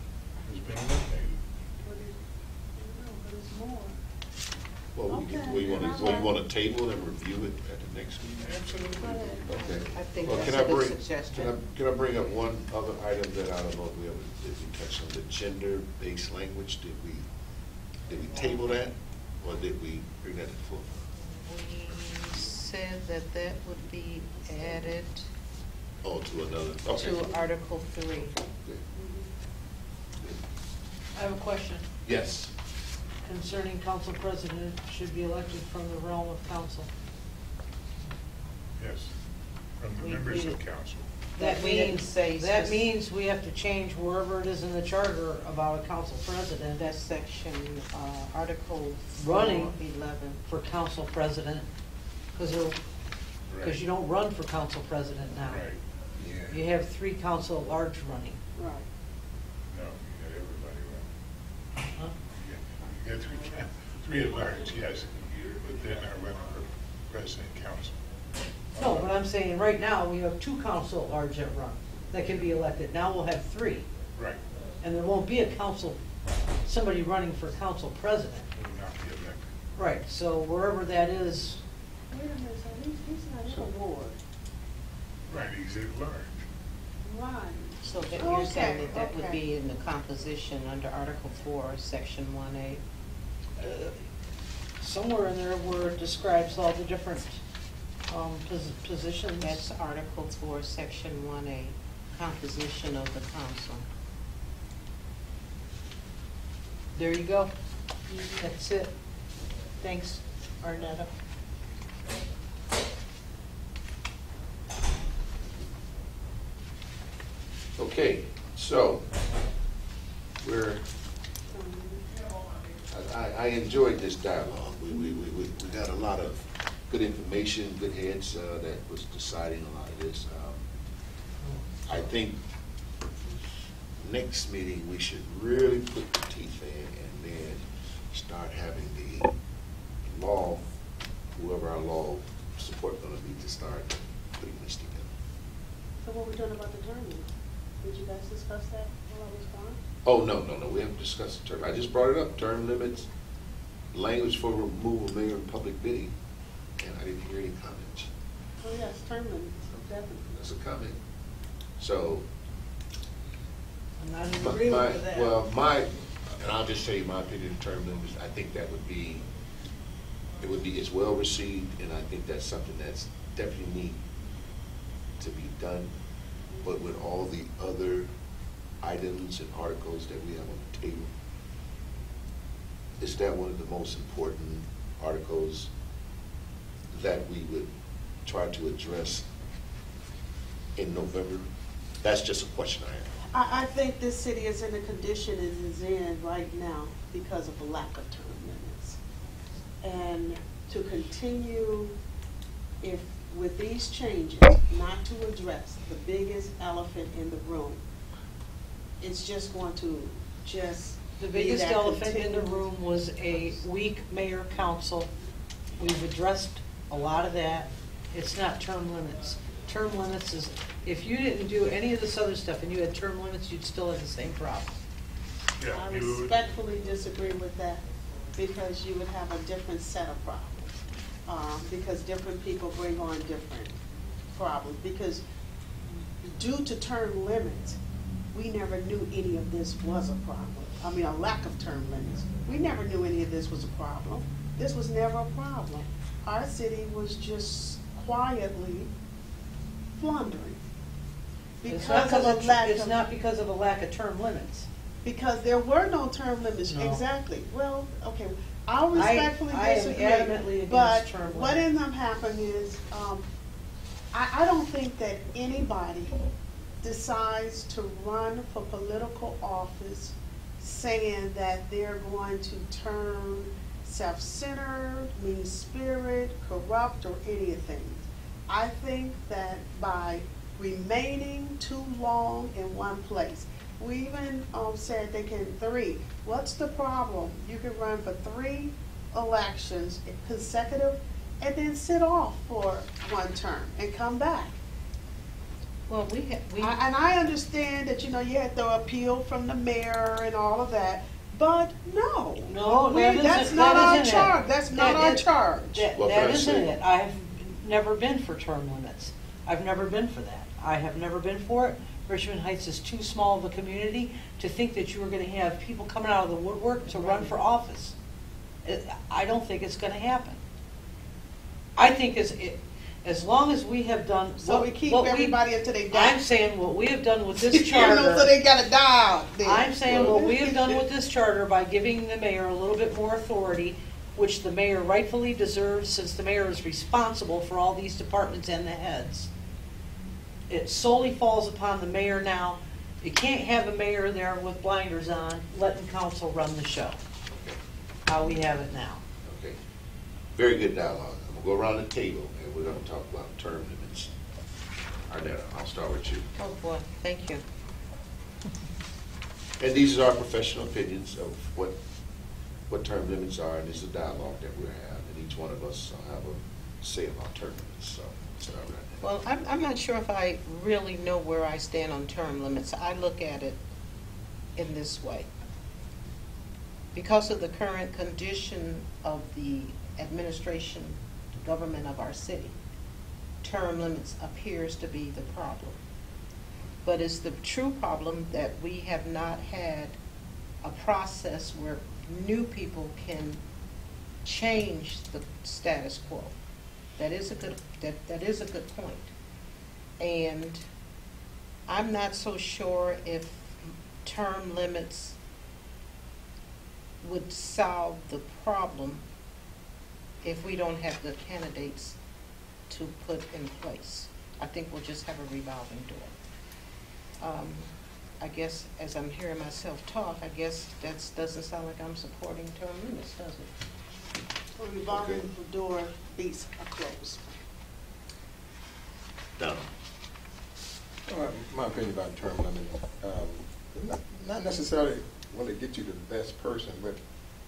has been eliminated. But it's more. Well, we want to table and review it at the next meeting? Absolutely. Go ahead. Okay. I think Well, that's can a I good bring- suggestion. Can I bring up one other item that I don't know if we ever, did we touch on, the gender-based language? Did we table that, or did we bring that to the forefront? We said that would be added Oh, to another, okay. to Article 3. Good. I have a question Yes. concerning council president should be elected from the realm of council. Yes, from the We members of agreed. council. That We didn't means, say that spec- means we have to change wherever it is in the charter about a council president That's section, Article Running. 11. for council president, because Right. you don't run for council president now. Right, You have 3 council at large running. Right. no, you got everybody right. Huh? You got three at large, yes, but they're not running for president council. No, but I'm saying right now, we have 2 council at large that run, that can be elected. Now we'll have 3. Right, And there won't be a council, somebody running for council president. will not be elected. Right, so wherever that is, Wait a minute, so he's not in a ward. Right, he's at large. Right. So that you're saying Okay, that would okay. be in the composition under Article 4, Section 1A? somewhere in there where it describes all the different positions. That's Article 4, Section 1A, composition of the council. There you go. That's it. Thanks, Arnetta. Okay, so, I enjoyed this dialogue. We got a lot of good information, good heads that was deciding a lot of this. I think next meeting, we should really put the teeth in and then start having the law, whoever our law support gonna be, to start putting this together. So what we doing about the term limits? Did you guys discuss that while I was gone? Oh, no, we haven't discussed the term. I just brought it up, term limits, language for removal of mayor in public bidding, and I didn't hear any comments. Oh, yes, term limits, definitely. That's a comment. So, I'm not in my, agreement with that. and I'll just tell you my opinion in term limits, I think that would be, it's well received, and I think that's something that's definitely need to be done. But with all the other items and articles that we have on the table, is that one of the most important articles that we would try to address in November? That's just a question I have. I think this city is in the condition it is in right now because of a lack of term limits. And to continue, if with these changes, not to address the biggest elephant in the room, it's just going to just The be biggest that elephant in the continuous- room was a weak mayor council. We've addressed a lot of that. It's not term limits. Term limits is, if you didn't do any of this other stuff and you had term limits, you'd still have the same problem. Yeah, I you would- respectfully disagree with that, because you would have a different set of problems. Because different people bring on different problems. Because due to term limits, we never knew any of this was a problem. I mean, a lack of term limits. We never knew any of this was a problem. This was never a problem. Our city was just quietly floundering. It's Because not of a lack it's of, not because of a lack of term limits. because there were no term limits, No. exactly. Well, okay, I'll respectfully I am disagree. adamantly against But term what limits. ends up happening is, I don't think that anybody decides to run for political office saying that they're going to turn self-centered, mean-spirited, corrupt, or anything. I think that by remaining too long in one place, we even said they can 3. What's the problem? You can run for 3 elections consecutive and then sit off for 1 term and come back. Well, And I understand that, you had the appeal from the mayor and all of that, but no. No, That's not our charge. That's not our charge. Well, That can I isn't say- it. I've never been for term limits. I've never been for that. I have never been for it. Richmond Heights is too small of a community to think that you are going to have people coming out of the woodwork to run for office. I don't think it's going to happen. I think as long as we have done. So we keep everybody until they die. I'm saying what we have done with this charter. So they gotta die out then. I'm saying what we have done with this charter by giving the mayor a little bit more authority, which the mayor rightfully deserves, since the mayor is responsible for all these departments and the heads. It solely falls upon the mayor now. You can't have a mayor there with blinders on, letting council run the show. How we have it now. Okay. Very good dialogue. I'm gonna go around the table and we're gonna talk about term limits. Arnetta, I'll start with you. Oh, boy, thank you. And these are our professional opinions of what term limits are, and this is a dialogue that we're having, and each one of us will have a say about term limits, so. Well, I'm not sure if I really know where I stand on term limits. I look at it in this way. Because of the current condition of the administration, government of our city, term limits appears to be the problem. But it's the true problem that we have not had a process where new people can change the status quo. That is a good point. And I'm not so sure if term limits would solve the problem if we don't have the candidates to put in place. I think we'll just have a revolving door. I guess as I'm hearing myself talk, I guess that doesn't sound like I'm supporting term limits, does it? A revolving door beats a close. Done. My opinion about term limits, not necessarily will it get you the best person, but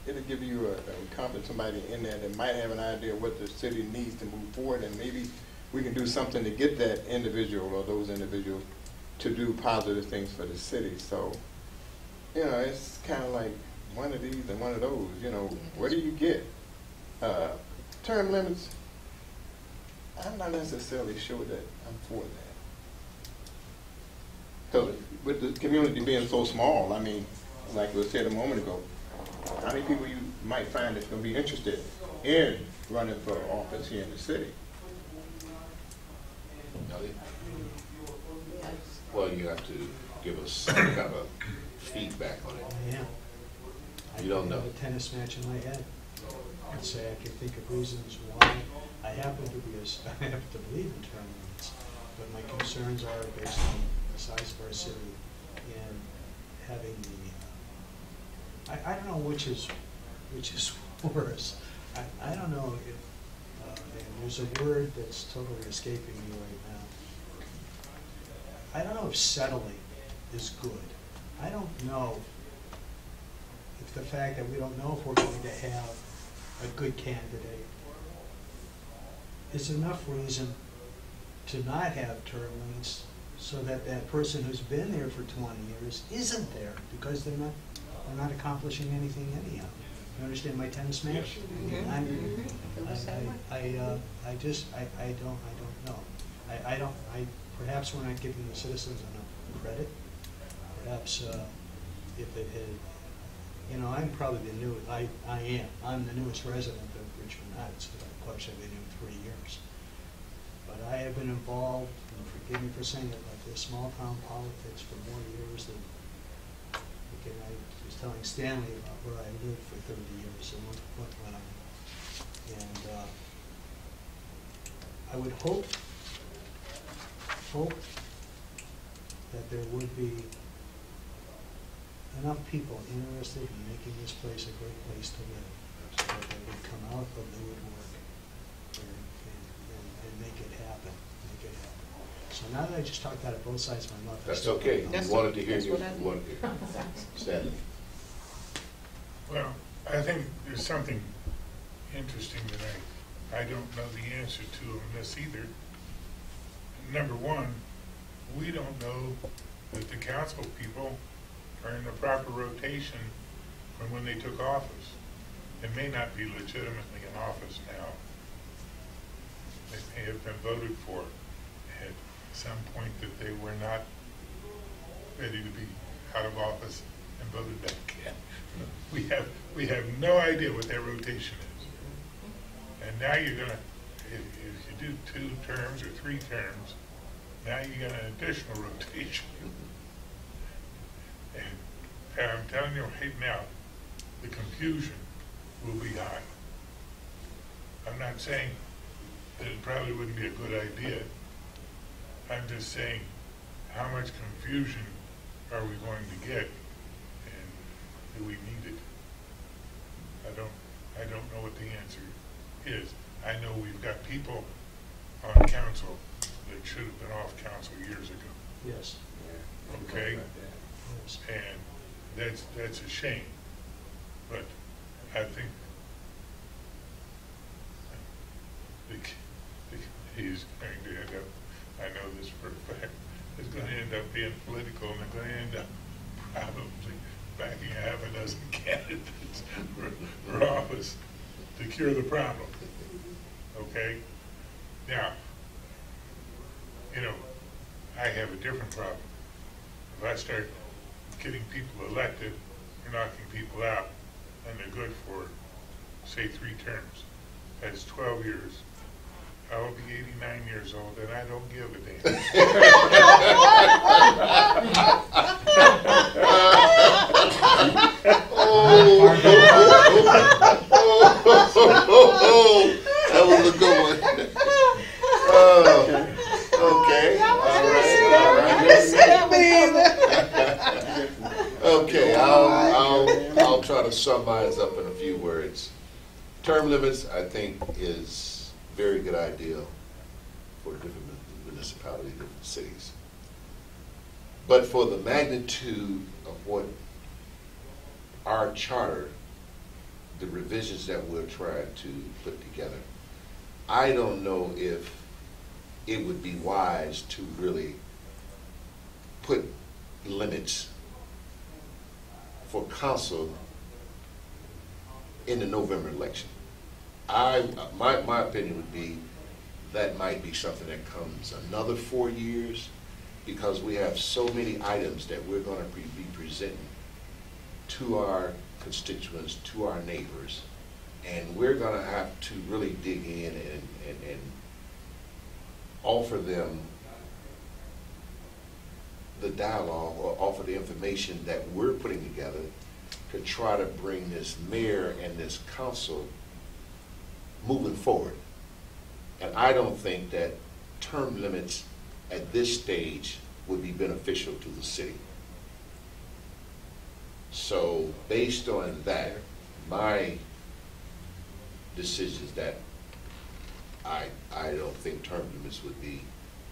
it'll give you a competent somebody in there that might have an idea of what the city needs to move forward, and maybe we can do something to get that individual or those individuals to do positive things for the city. So, it's kind of like one of these and one of those. What do you get? Term limits, I'm not necessarily sure that I'm for that. So with the community being so small, I mean, like we said a moment ago, how many people you might find that's going to be interested in running for office here in the city? Well, you have to give us some kind of feedback on it. Yeah. You don't I know. have a tennis match in my head. I'd say I can think of reasons why I happen to believe in term limits, but my concerns are based on the size of our city and having the, I don't know which is worse. I don't know if, and there's a word that's totally escaping me right now. I don't know if settling is good. I don't know if the fact that we don't know if we're going to have a good candidate is enough reason to not have term limits, so that that person who's been there for 20 years isn't there, because they're not accomplishing anything anyhow. You understand my tennis match? I don't know. Perhaps we're not giving the citizens enough credit. Perhaps if it had, you know, I'm probably the new, I'm the newest resident of Richmond Heights. Of course, I've been here 3 years. But I have been involved, and forgive me for saying it like this, small town politics for more years than, again, I was telling Stanley about where I lived for 30 years and what went on. And I would hope that there would be enough people interested in making this place a great place to live, so that they would come out of the woodwork and make it happen. So now that I just talked out of both sides of my mouth. That's okay. That's- We wanted to hear that's you. what I We wanted to hear. Stanley. Well, I think there's something interesting that I don't know the answer to on this either. Number one, we don't know that the council people are in the proper rotation from when they took office. They may not be legitimately in office now. They may have been voted for at some point that they were not ready to be out of office and voted back in. We have no idea what that rotation is. And now you're gonna, if you do 2 terms or 3 terms, now you got an additional rotation. And I'm telling you right now, the confusion will be high. I'm not saying that it probably wouldn't be a good idea. I'm just saying, how much confusion are we going to get, and do we need it? I don't know what the answer is. I know we've got people on council that should have been off council years ago. Yes. Okay? Yes. And that's a shame. But I think he's going to end up, I know this for a fact, is going to end up being political, and they're going to end up probably backing half a dozen candidates for office to cure the problem. Okay? Now, you know, I have a different problem. If I start getting people elected or knocking people out, and they're good for, say, 3 terms, that's 12 years. I will be 89 years old, and I don't give a damn. That was a good one. Okay. All right. Okay, I'll try to summarize up in a few words. Term limits, I think, is a very good idea for different municipalities, different cities. But for the magnitude of what our charter, the revisions that we're trying to put together, I don't know if it would be wise to really put limits for council in the November election. My opinion would be that might be something that comes another 4 years, because we have so many items that we're going to be presenting to our constituents, to our neighbors, and we're going to have to really dig in and offer them the dialogue, or offer the information that we're putting together to try to bring this mayor and this council moving forward. And I don't think that term limits at this stage would be beneficial to the city. So based on that, my decision is that I don't think term limits would be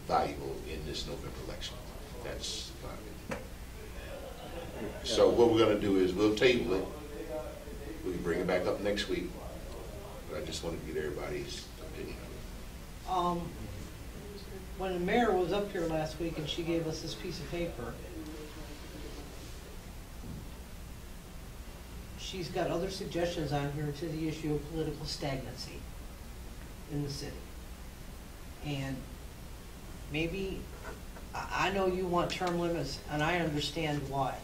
valuable in this November election. That's my opinion. So what we're going to do is we'll table it We can bring it back up next week, but I just wanted to get everybody's opinion. When the mayor was up here last week and she gave us this piece of paper, she's got other suggestions on here to the issue of political stagnancy in the city. And maybe, I know you want term limits, and I understand why,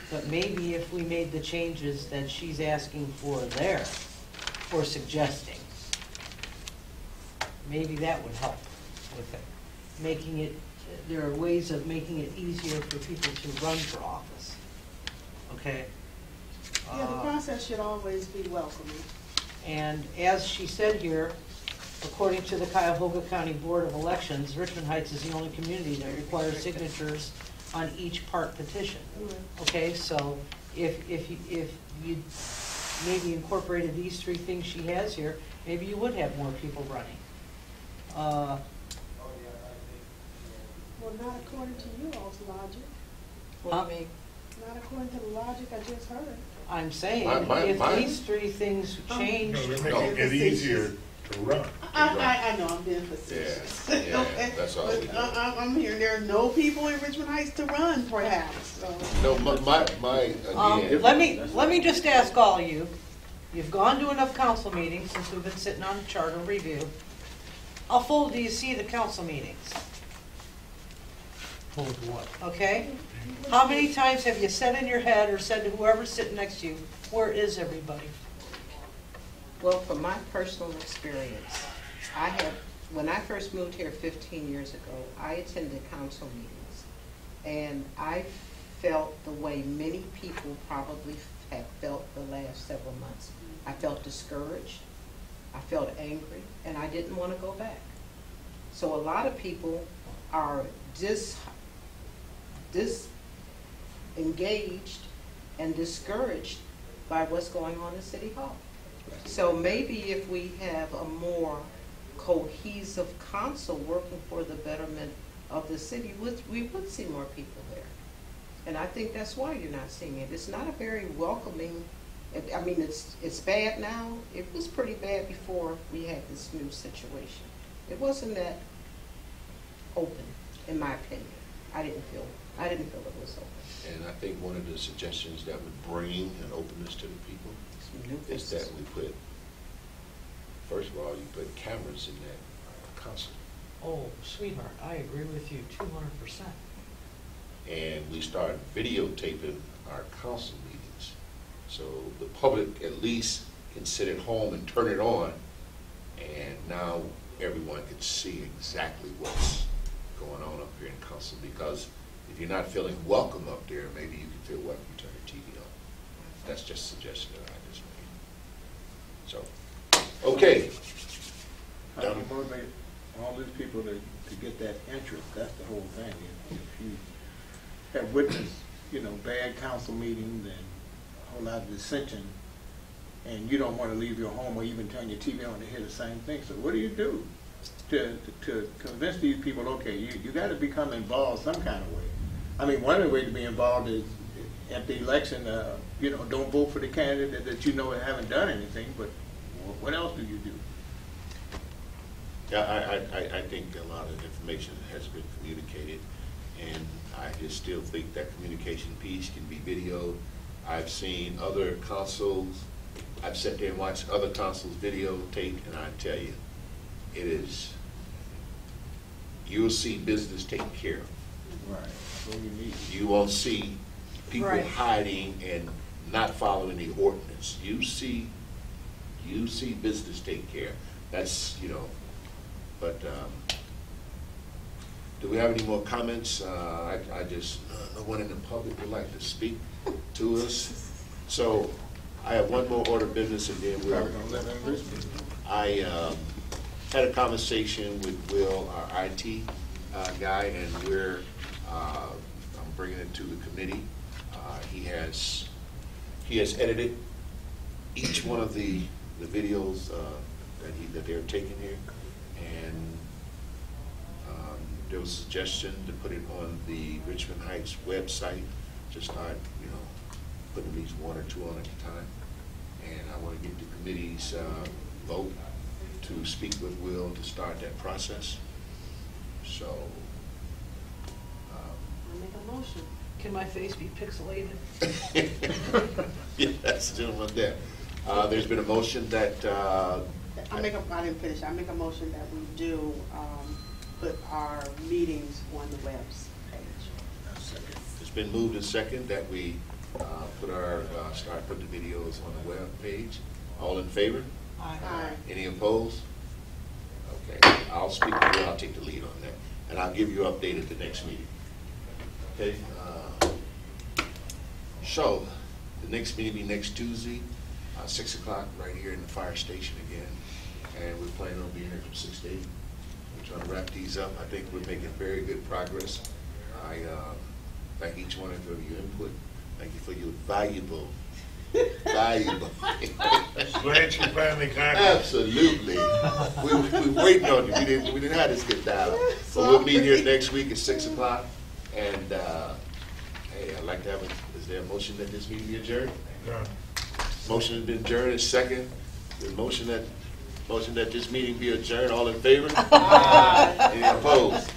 but maybe if we made the changes that she's asking for there, or suggesting, maybe that would help with it. Making it, there are ways of making it easier for people to run for office, okay? Yeah, the process should always be welcoming. And as she said here, according to the Cuyahoga County Board of Elections, Richmond Heights is the only community that requires signatures on each part petition. Okay, so if you maybe incorporated these three things she has here, maybe you would have more people running. Well, not according to you all's logic. What do you mean? Not according to the logic I just heard. I'm saying, My- if these three things changed, No, they're making it easier to run. I know, I'm being facetious. Yeah, Okay, that's all we but do. I'm hearing there are no people in Richmond Heights to run, perhaps, so. No, my again. let me just ask all of you, you've gone to enough council meetings since we've been sitting on the charter review. How full do you see the council meetings? Hold what? Okay? How many times have you said in your head or said to whoever's sitting next to you, where is everybody? Well, from my personal experience, when I first moved here 15 years ago, I attended council meetings, and I felt the way many people probably have felt the last several months. I felt discouraged, I felt angry, and I didn't want to go back. So a lot of people are disengaged and discouraged by what's going on in City Hall. So maybe if we have a more cohesive council working for the betterment of the city, we would see more people there. And I think that's why you're not seeing it. It's not a very welcoming, I mean, it's bad now. It was pretty bad before we had this new situation. It wasn't that open, in my opinion. I didn't feel it was open. And I think one of the suggestions that would bring an openness to the people is that we put, first of all, you put cameras in that council. Oh, sweetheart, I agree with you 200%. And we start videotaping our council meetings. So the public at least can sit at home and turn it on, and now everyone can see exactly what's going on up here in council, because if you're not feeling welcome up there, maybe you can feel welcome, turn your TV on. That's just a suggestion that I just made. So, okay. How do you motivate all these people to get that interest? That's the whole thing. If you have witnessed, bad council meetings and a whole lot of dissension, and you don't want to leave your home or even turn your TV on to hear the same thing. So what do you do to convince these people, okay, you got to become involved some kind of way? I mean, one of the ways to be involved is at the election, don't vote for the candidate that haven't done anything, but what else do you do? Yeah, I think a lot of information has been communicated, and I just still think that communication piece can be videoed. I've seen other consuls, I've sat there and watched other consuls videotaped, and I tell you, it is, you'll see business taken care of. Right, that's what you need. You won't see people Right. hiding and not following the ordinance. You see business taken care of. That's, but do we have any more comments? I just, no one in the public would like to speak to us. So I have one more order of business, and then I had a conversation with Will, our IT guy, and I'm bringing it to the committee. He has edited each one of the videos that they're taking here, and there was a suggestion to put it on the Richmond Heights website, just start, putting at least one or two on at a time. And committee's vote to speak with Will to start that process. So, I'll make a motion. Can my face be pixelated? yes, gentlemen, there. There's been a motion that, I didn't finish. I make a motion that we do put our meetings on the webs page. it's been moved and second that we start putting the videos on the web page. All in favor? Aye. Any opposed? Okay, I'll speak to you, I'll take the lead on that, and I'll give you an update at the next meeting. Okay, so, the next meeting will be next Tuesday, 6 o'clock, right here in the fire station again, and we're planning on being here from 6 to 8. We're trying to wrap these up. I think we're making very good progress. I thank each one of you for your input. Thank you for your valuable Glad you finally got it. Absolutely. We waiting on you. We didn't have this get dialed. So we'll meet here next week at 6 o'clock. And hey, I'd like to have is there a motion that this meeting be adjourned? Done. Motion has been adjourned. Is second. The motion that this meeting be adjourned. All in favor? Any opposed?